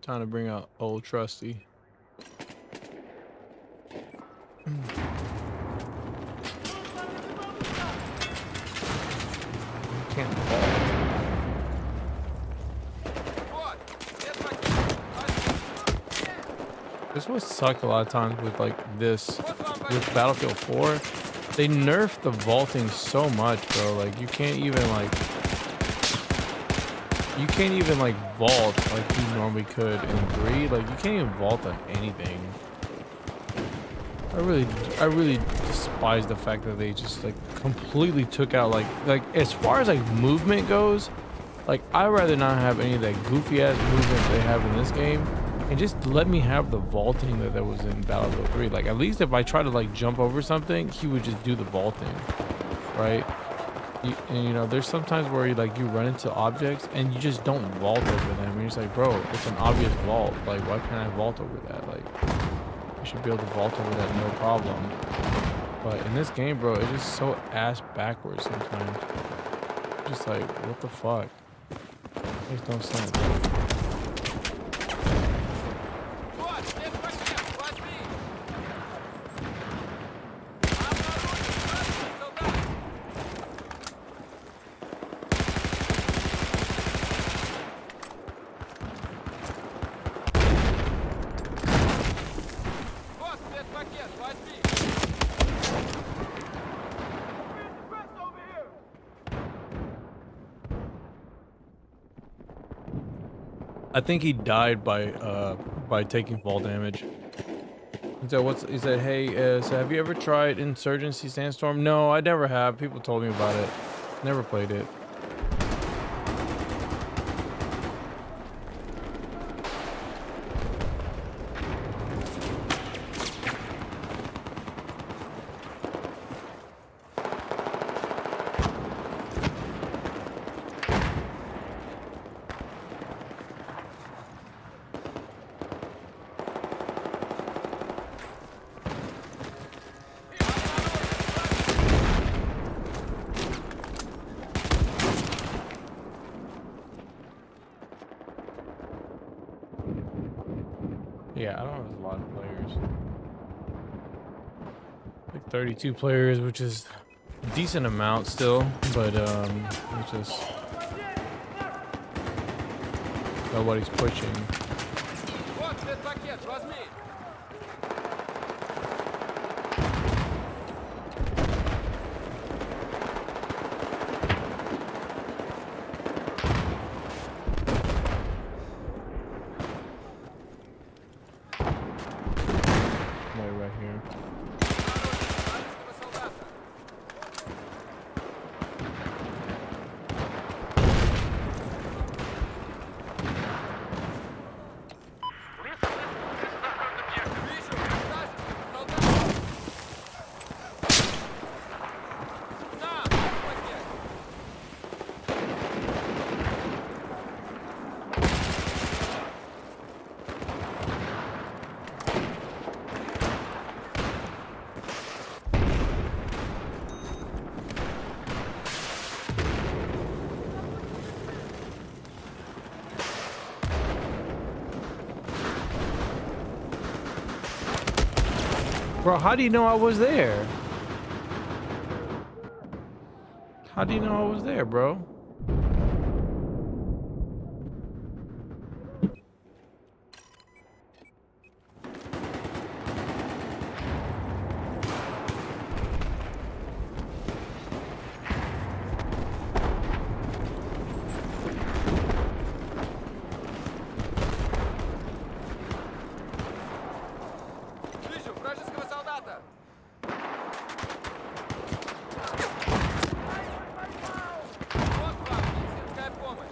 Time to bring out old trusty. Can't fall. This would suck a lot of times with like this with Battlefield 4. They nerfed the vaulting so much, bro. Like you can't even like vault like you normally could in 3. Like you can't even vault on anything. I really despise the fact that they just like completely took out like as far as like movement goes, like I'd rather not have any of that goofy ass movement they have in this game and just let me have the vaulting that was in Battlefield 3. Like at least if I try to like jump over something, he would just do the vaulting, right? And you know, there's sometimes where you run into objects and you just don't vault over them. And you're just like, bro, it's an obvious vault. Like, why can't I vault over that? Like, I should be able to vault over that no problem. But in this game, bro, it's just so ass backwards sometimes. Just like, what the fuck? Makes no sense. I think he died by taking fall damage. So he said, hey, so have you ever tried Insurgency Sandstorm? No, I never have. People told me about it. Never played it. Yeah, I don't know. There's a lot of players. Like 32 players, which is a decent amount still, but it's just nobody's pushing. Right here. Bro, how do you know I was there? How do you know I was there, bro? Вижу вражеского солдата. Вот вам медицинская помощь.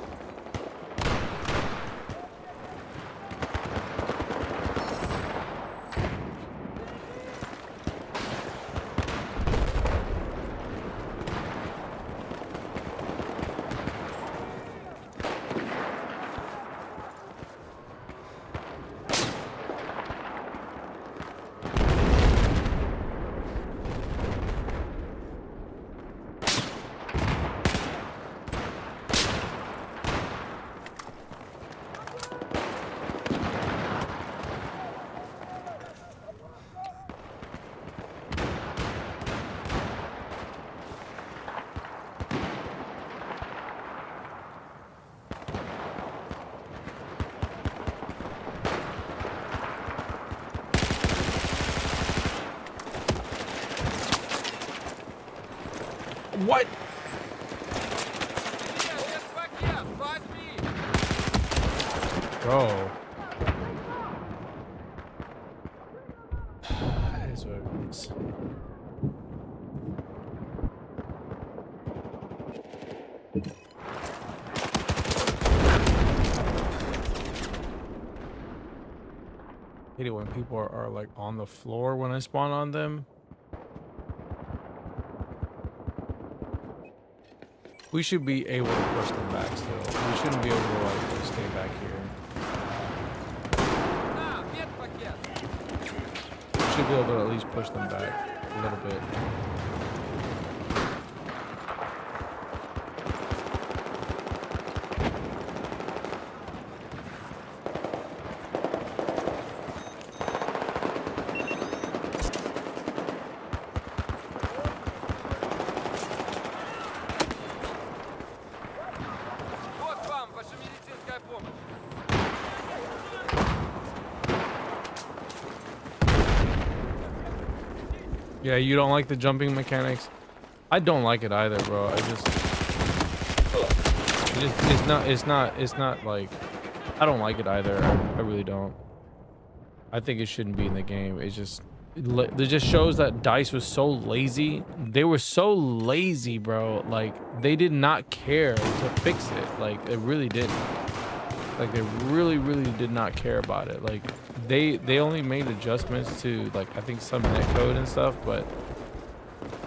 What? Без пакет, возьми. Bro. That is what it is. I hate it when people are like on the floor when I spawn on them. We should be able to push them back still. We shouldn't be able to like just stay back here. На, медпакет. We should be able to at least push them back a little bit. Вот вам ваша медицинская помощь. Yeah, you don't like the jumping mechanics? I don't like it either, bro. It's not like, I don't like it either. I really don't. I think it shouldn't be in the game. It just shows that DICE was so lazy. They were so lazy, bro. Like, they did not care to fix it. Like, they really didn't. Like, they really did not care about it. Like, they only made adjustments to, like, I think some netcode and stuff, but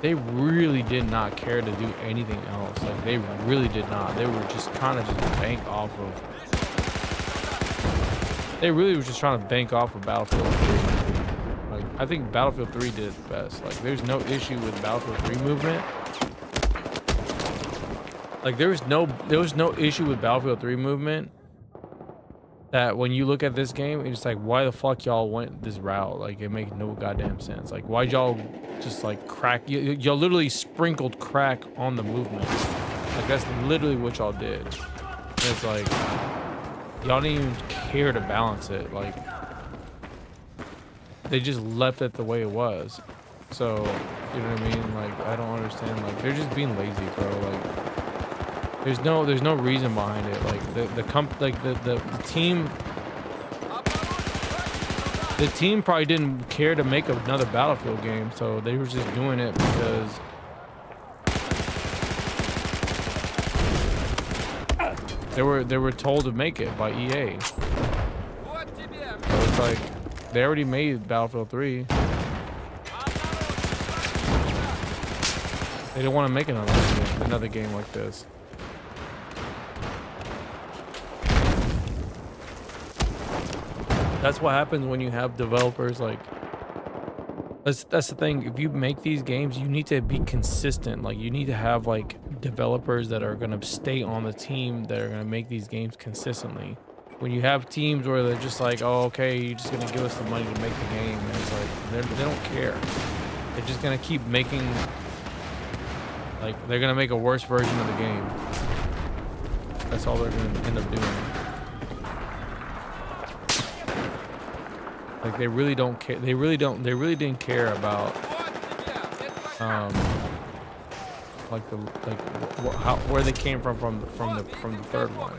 they really did not care to do anything else. Like, they really did not. They were just kind of just bank off of. They really were just trying to bank off of Battlefield 3. Like, I think Battlefield 3 did it best. Like, there's no issue with Battlefield 3 movement. Like, there was no issue with Battlefield 3 movement. That when you look at this game, it's like, why the fuck y'all went this route? Like, it makes no goddamn sense. Like, why'd y'all just like crack? Y'all literally sprinkled crack on the movement. Like, that's literally what y'all did. And it's like, y'all didn't even care to balance it. Like, they just left it the way it was. So, you know what I mean? Like, I don't understand. Like, they're just being lazy, bro. Like, there's no reason behind it. Like, the team probably didn't care to make another Battlefield game, so they were just doing it because they were told to make it by EA. Вот тебе. So it's like they already made Battlefield 3. They don't want to make another game like this. That's what happens when you have developers like. That's the thing. If you make these games, you need to be consistent. Like, you need to have like developers that are gonna stay on the team that are gonna make these games consistently. when you have teams where they're just like, oh, okay, you're just gonna give us the money to make the game, and it's like they don't care. They're just gonna keep making, like, they're gonna make a worse version of the game. That's all they're gonna end up doing. Like, they really don't care. They really didn't care about like where they came from the third one.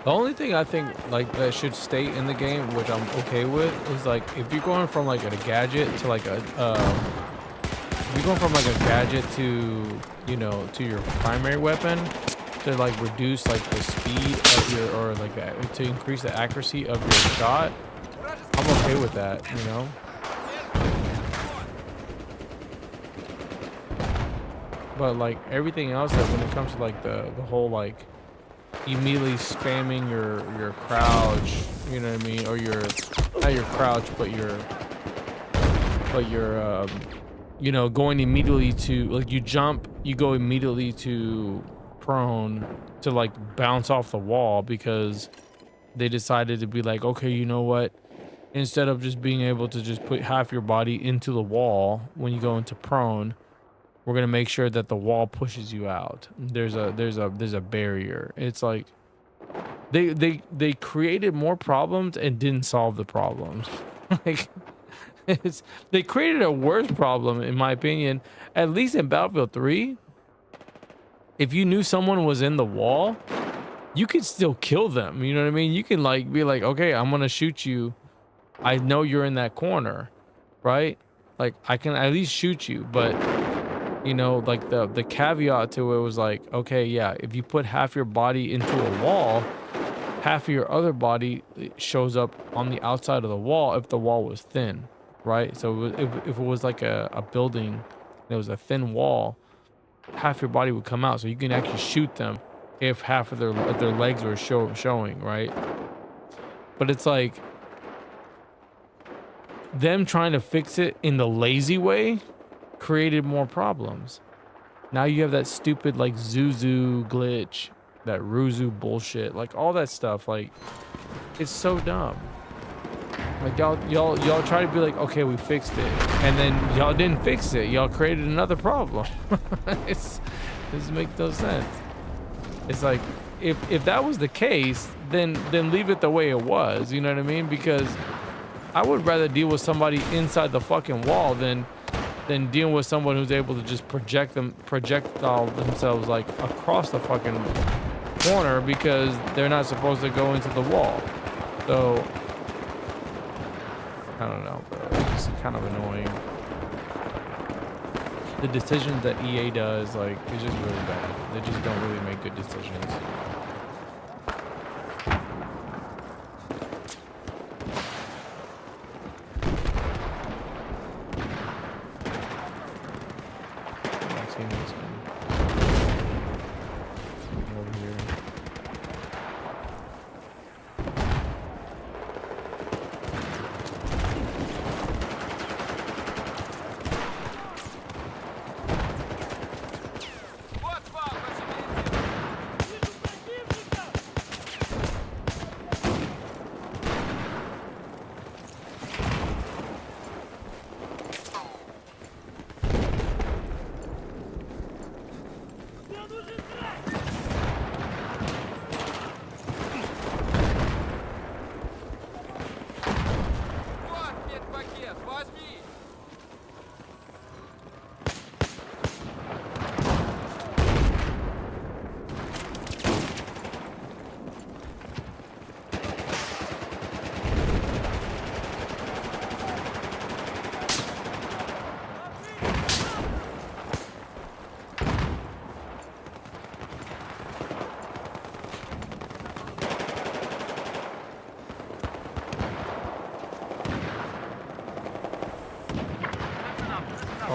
The only thing I think like that should stay in the game, which I'm okay with, is like if you're going from like a gadget to like a if you're going from like a gadget to, you know, to your primary weapon, to like reduce like the speed of your, or like to increase the accuracy of your shot, I'm okay with that, you know. But like everything else, that when it comes to like the whole like immediately spamming your crouch, you know what I mean, or your, not your crouch, but your you know, going immediately to, like, you jump, you go immediately to prone to like bounce off the wall because they decided to be like, okay, you know what, instead of just being able to just put half your body into the wall when you go into prone, we're gonna make sure that the wall pushes you out. There's a barrier. It's like they created more problems and didn't solve the problems. Like, they created a worse problem, in my opinion. At least in Battlefield 3, if you knew someone was in the wall, you could still kill them. You know what I mean? You can like be like, okay, I'm gonna shoot you. I know you're in that corner, right? Like, I can at least shoot you, but you know, like the caveat to it was like, okay, yeah, if you put half your body into a wall, half of your other body shows up on the outside of the wall if the wall was thin, right? So if it was like a building and it was a thin wall, half your body would come out, so you can actually shoot them if half of their legs were showing, right? But it's like them trying to fix it in the lazy way created more problems. Now you have that stupid like Zuzu glitch, that Ruzu bullshit, like all that stuff. Like, it's so dumb. Like y'all try to be like, okay, we fixed it, and then y'all didn't fix it. Y'all created another problem. It doesn't make no sense. It's like, if that was the case, then leave it the way it was. You know what I mean? Because I would rather deal with somebody inside the fucking wall than dealing with someone who's able to just projectile themselves like across the fucking corner because they're not supposed to go into the wall. So I don't know, bro. It's just kind of annoying. The decisions that EA does, like, it's just really bad. They just don't really make good decisions.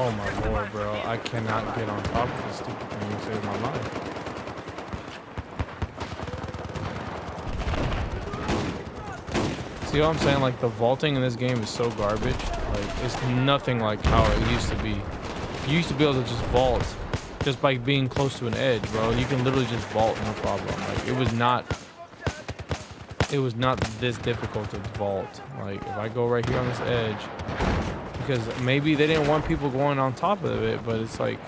Oh my lord, bro. I cannot get on top of this stupid thing to save my life. See what I'm saying? Like, the vaulting in this game is so garbage. Like, it's nothing like how it used to be. You used to be able to just vault just by being close to an edge, bro. You can literally just vault, no problem. Like, it was not this difficult to vault. Like, if I go right here on this edge, because maybe they didn't want people going on top of it, but it's like,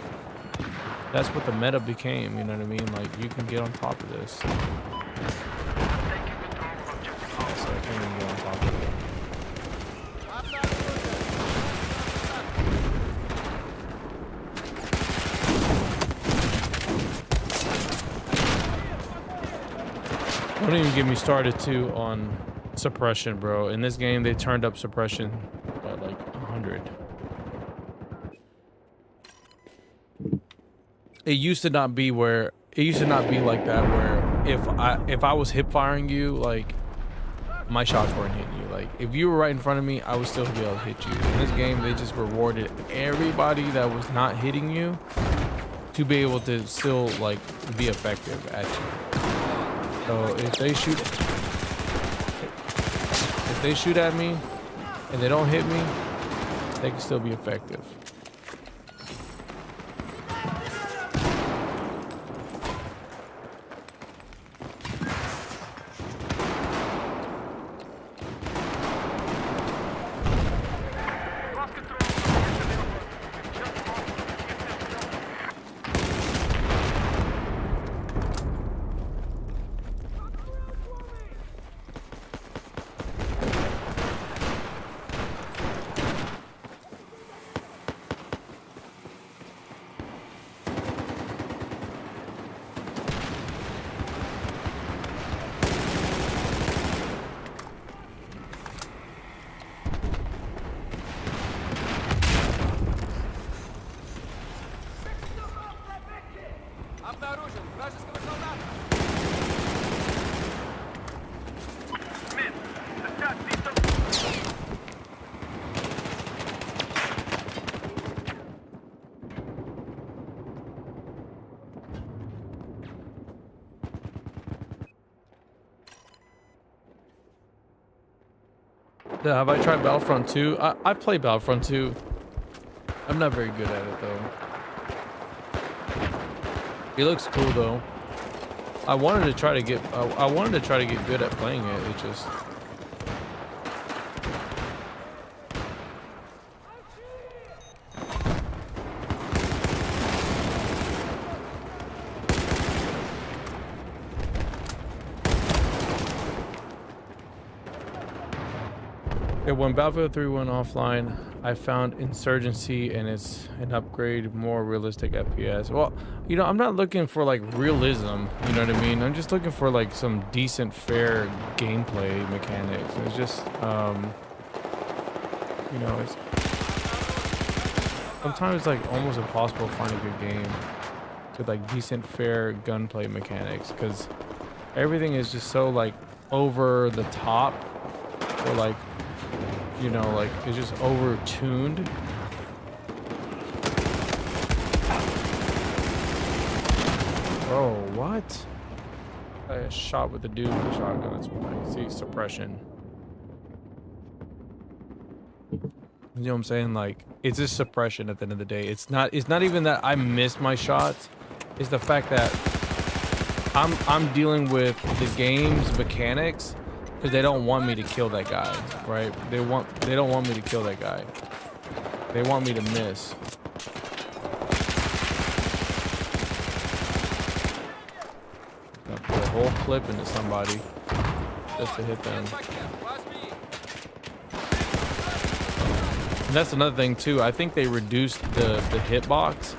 that's what the meta became, you know what I mean? Like, you can get on top of this. So I can't even get on top of it. Don't even get me started too on suppression, bro. In this game, they turned up suppression by like 100. It used to not be like that, where if I was hip firing you, like, my shots weren't hitting you. Like, if you were right in front of me, I would still be able to hit you. In this game, they just rewarded everybody that was not hitting you to be able to still, like, be effective at you. So if they shoot at me and they don't hit me, they can still be effective. Yeah, have I tried Battlefront 2? I've played Battlefront 2. I'm not very good at it though. It looks cool though. I wanted to try to get good at playing it. It just when Battlefield 3 went offline, I found Insurgency, and it's an upgrade, more realistic FPS. Well, you know, I'm not looking for like realism, you know what I mean? I'm just looking for like some decent, fair gameplay mechanics. It's just, you know, it's sometimes it's like almost impossible to find a good game with like decent, fair gunplay mechanics, because everything is just so like over the top, or like, you know, like it's just over-tuned. Oh, what? I got shot with the dude with the shotgun. That's what I see. Suppression. You know what I'm saying? Like, it's just suppression at the end of the day. It's not even that I missed my shots. It's the fact that I'm dealing with the game's mechanics. Because they don't want me to kill that guy, right? They don't want me to kill that guy. They want me to miss. I'll put a whole clip into somebody just to hit them. And that's another thing too. I think they reduced the hitbox.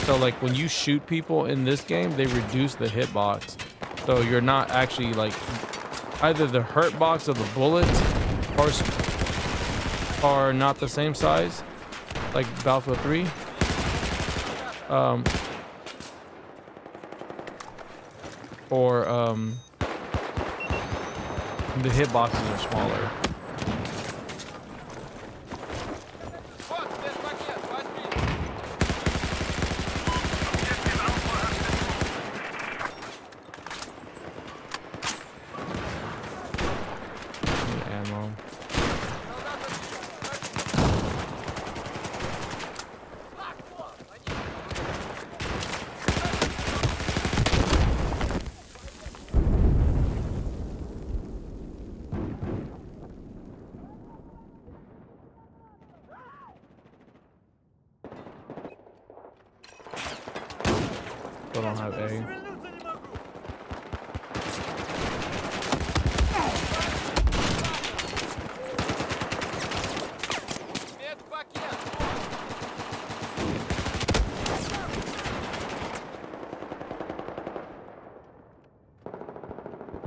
So like when you shoot people in this game, they reduce the hitbox. So you're not actually like, either the hurt box of the bullets are not the same size, like Battlefield 3. Or the hitboxes are smaller. don't have A.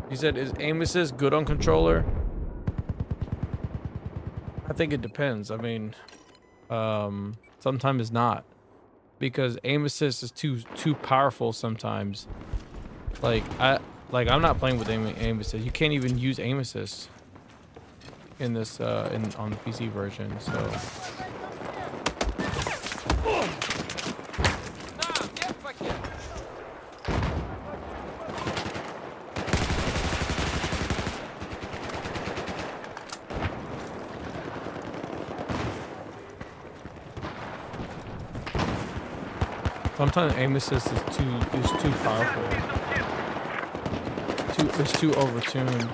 You said, is aim assist good on controller? I think it depends. I mean, sometimes it's not, because aim assist is too powerful sometimes. Like I'm not playing with aim assist. You can't even use aim assist in this on the PC version. So sometimes aim assist is too powerful. It's too overtuned.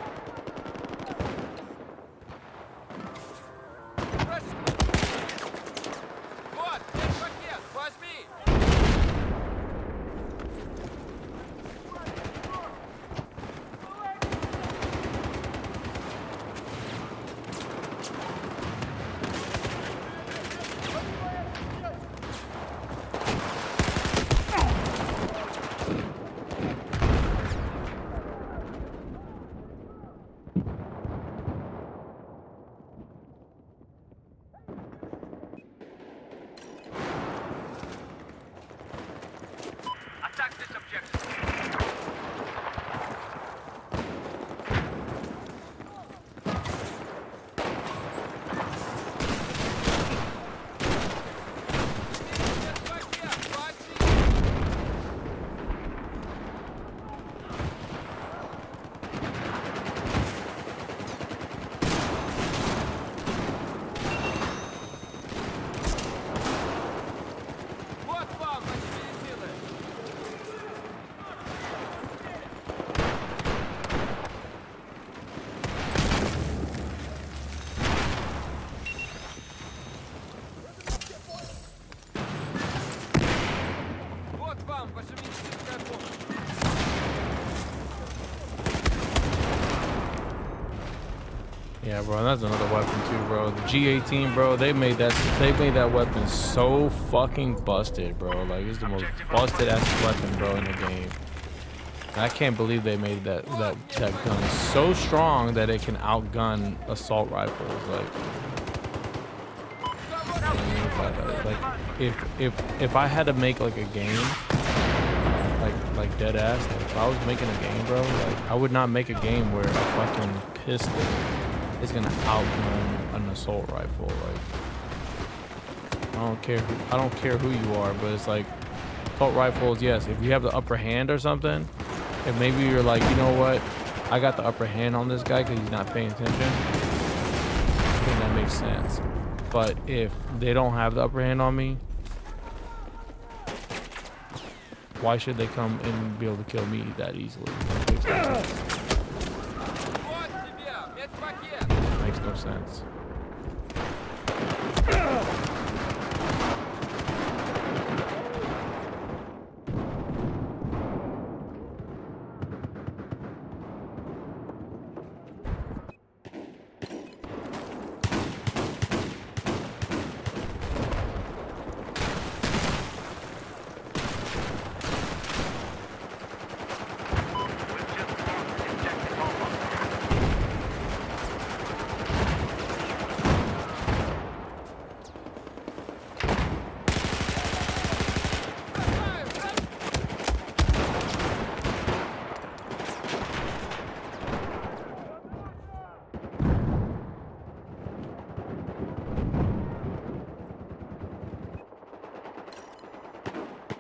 Yeah, bro, and that's another weapon too, bro. The G18, bro, they made that weapon so fucking busted, bro. Like, it's the most busted ass weapon, bro, in the game. And I can't believe they made that gun so strong that it can outgun assault rifles. If I had to make like a game, like dead ass, like, if I was making a game, bro, like I would not make a game where a fucking pistol is gonna outgun an assault rifle. Like, I don't care who you are, but it's like assault rifles. Yes, if you have the upper hand or something, and maybe you're like, you know what, I got the upper hand on this guy because he's not paying attention, then that makes sense. But if they don't have the upper hand on me, why should they come and be able to kill me that easily? Makes no sense.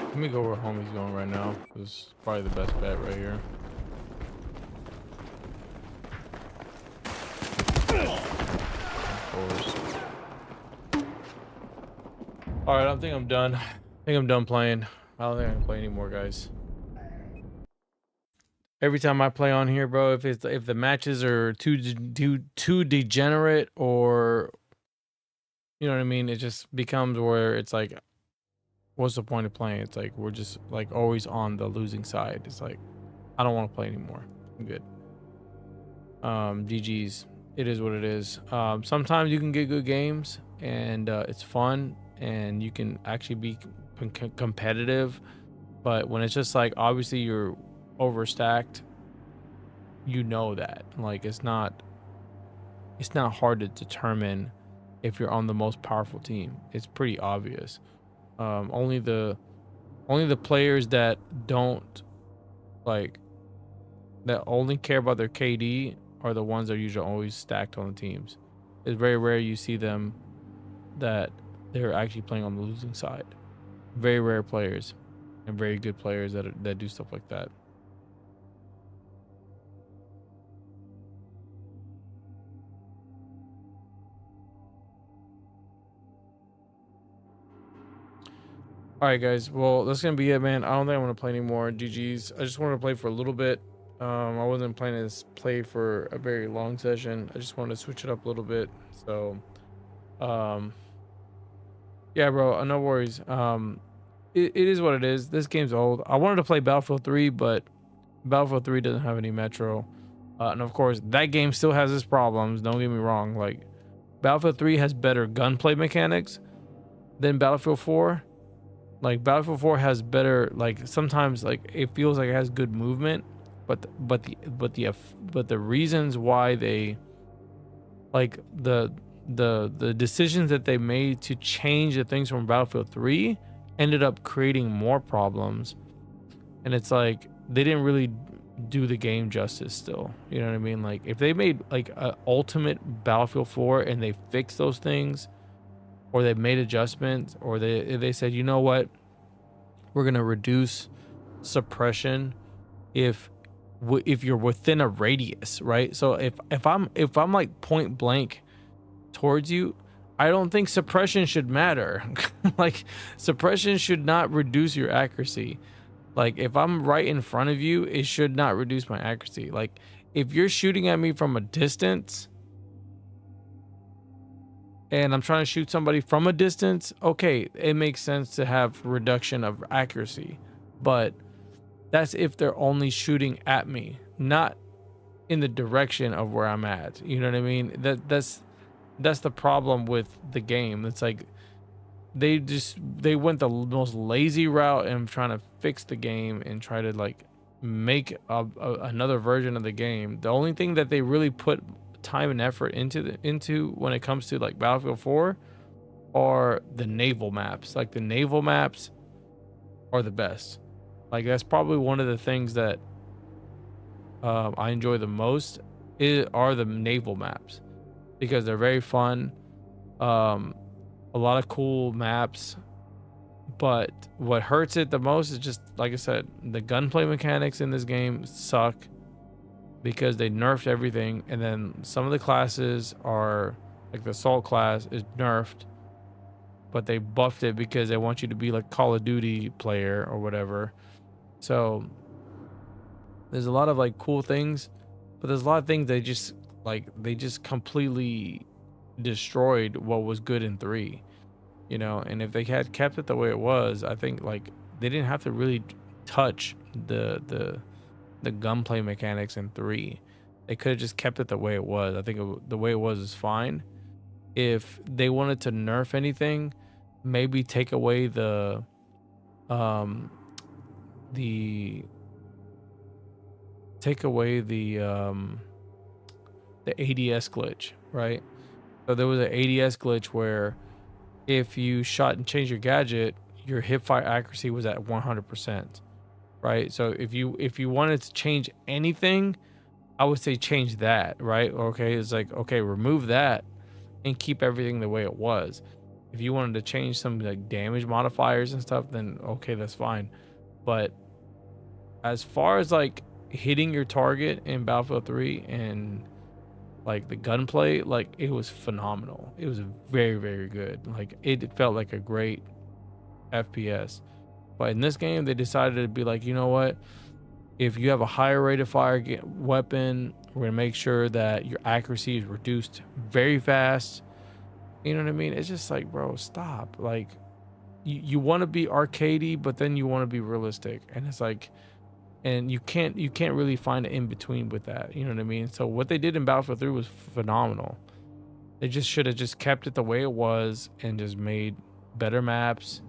Let me go where homie's going right now. This is probably the best bet right here. Of course. Alright, I think I'm done. I think I'm done playing. I don't think I can play anymore, guys. Every time I play on here, bro, if the matches are too degenerate, or you know what I mean, it just becomes where it's like what's the point of playing? It's like we're just like always on the losing side. It's like I don't want to play anymore. I'm good. GG's. It is what it is. Sometimes you can get good games and it's fun and you can actually be competitive, but when it's just like obviously you're overstacked, you know that like it's not hard to determine if you're on the most powerful team. It's pretty obvious. Only the players that don't like that only care about their KD are the ones that are usually always stacked on the teams. It's very rare you see them that they're actually playing on the losing side. Very rare players and very good players that do stuff like that. All right, guys. Well, that's gonna be it, man. I don't think I want to play anymore. GG's. I just wanted to play for a little bit. I wasn't planning to play for a very long session. I just wanted to switch it up a little bit. So, yeah, bro. No worries. It is what it is. This game's old. I wanted to play Battlefield 3, but Battlefield 3 doesn't have any Metro. And of course, that game still has its problems. Don't get me wrong. Like, Battlefield 3 has better gunplay mechanics than Battlefield 4. Like, Battlefield 4 has better, like, sometimes like it feels like it has good movement, but the reasons why they like the decisions that they made to change the things from Battlefield 3 ended up creating more problems. And it's like they didn't really do the game justice still. You know what I mean? Like, if they made like a ultimate Battlefield 4 and they fixed those things, or they made adjustments, or they said, you know what, we're gonna reduce suppression if you're within a radius, right? So if I'm like point blank towards you, I don't think suppression should matter. Like, suppression should not reduce your accuracy. Like, if I'm right in front of you, it should not reduce my accuracy. Like, if you're shooting at me from a distance and I'm trying to shoot somebody from a distance, okay, it makes sense to have reduction of accuracy. But that's if they're only shooting at me, not in the direction of where I'm at. You know what I mean? That's the problem with the game. It's like they went the most lazy route in trying to fix the game and try to like make another version of the game. The only thing that they really put time and effort into when it comes to like Battlefield 4 are the naval maps. Like, the naval maps are the best. Like, that's probably one of the things that I enjoy the most are the naval maps, because they're very fun. A lot of cool maps, but what hurts it the most is just, like I said, the gunplay mechanics in this game suck because they nerfed everything. And then some of the classes are like the assault class is nerfed, but they buffed it because they want you to be like Call of Duty player or whatever. So there's a lot of like cool things, but there's a lot of things they just completely destroyed what was good in 3, you know. And if they had kept it the way it was, I think like they didn't have to really touch the gunplay mechanics in 3. They could have just kept it the way it was. I think the way it was is fine. If they wanted to nerf anything, maybe take away the ADS glitch, right? So there was an ADS glitch where if you shot and changed your gadget, your hipfire accuracy was at 100%, right? So if you wanted to change anything, I would say change that, right? Okay, it's like, okay, remove that and keep everything the way it was. If you wanted to change some like damage modifiers and stuff, then okay, that's fine. But as far as like hitting your target in Battlefield 3 and like the gunplay, like it was phenomenal. It was very, very good. Like, it felt like a great FPS. But in this game, they decided to be like, you know what? If you have a higher rate of fire weapon, we're gonna make sure that your accuracy is reduced very fast. You know what I mean? It's just like, bro, stop. Like, you want to be arcadey, but then you want to be realistic, and it's like, and you can't really find an in between with that. You know what I mean? So what they did in Battlefield 3 was phenomenal. They just should have just kept it the way it was and just made better maps,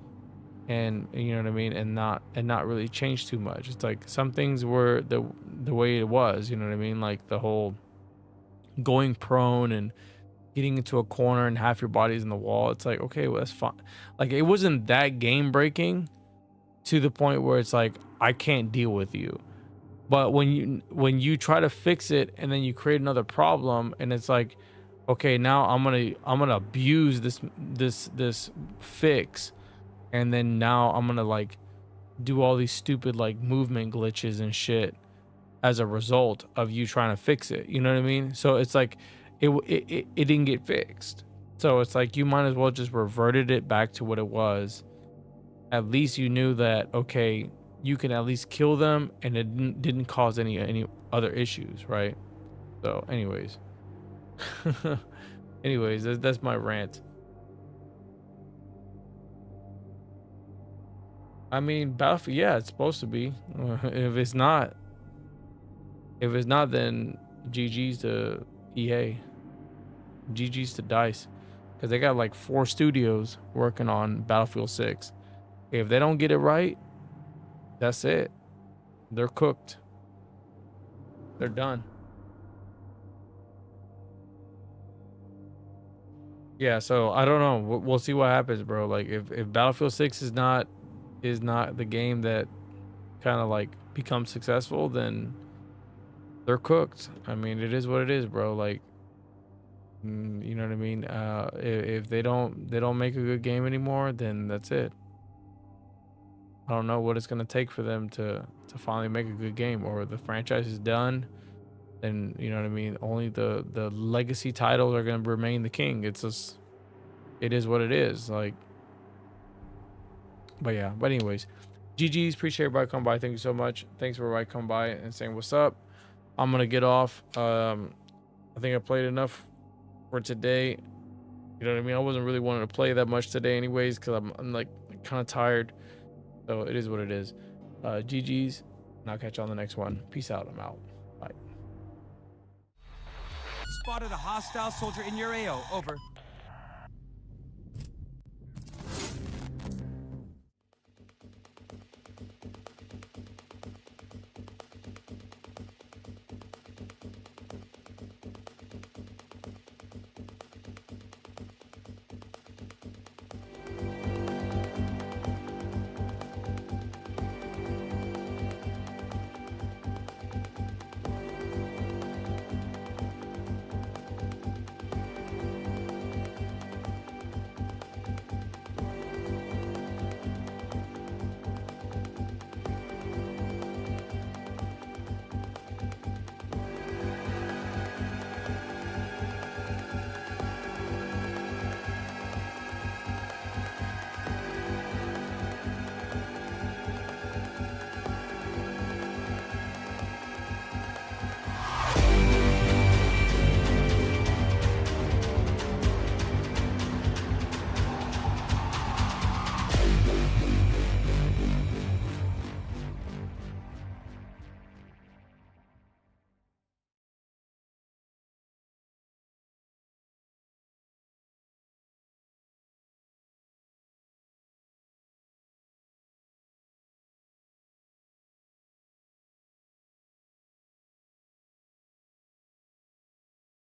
and you know what I mean, and not really change too much. It's like some things were the way it was. You know what I mean? Like the whole going prone and getting into a corner and half your body's in the wall. It's like, okay, well, that's fine. Like it wasn't that game breaking to the point where it's like I can't deal with you. But when you try to fix it and then you create another problem, and it's like, okay, now I'm gonna abuse this fix, and then now I'm gonna like do all these stupid like movement glitches and shit as a result of you trying to fix it. You know what I mean? So it's like it didn't get fixed. So it's like you might as well just reverted it back to what it was. At least you knew that, okay, you can at least kill them and it didn't cause any other issues, right? So anyways. Anyways, that's my rant. I mean, Battlefield, yeah, it's supposed to be. If it's not, then GG's to EA. GG's to DICE, because they got like 4 studios working on Battlefield 6. If they don't get it right, that's it. They're cooked. They're done. Yeah, so I don't know. We'll see what happens, bro. Like if Battlefield 6 is not the game that kind of like becomes successful, then they're cooked. I mean, it is what it is, bro. Like, you know what I mean? If they don't make a good game anymore, then that's it. I don't know what it's gonna take for them to finally make a good game, or the franchise is done. Then you know what I mean. Only the legacy titles are gonna remain the king. It's just, it is what it is. Like, but yeah. But anyways, GG's. Appreciate everybody coming by. Thank you so much. Thanks for everybody coming by and saying what's up. I'm gonna get off. I think I played enough for today. You know what I mean? I wasn't really wanting to play that much today, anyways, because I'm like kind of tired. So it is what it is. GG's, and I'll catch you on the next one. Peace out. I'm out. Bye. Spotted a hostile soldier in your AO. Over.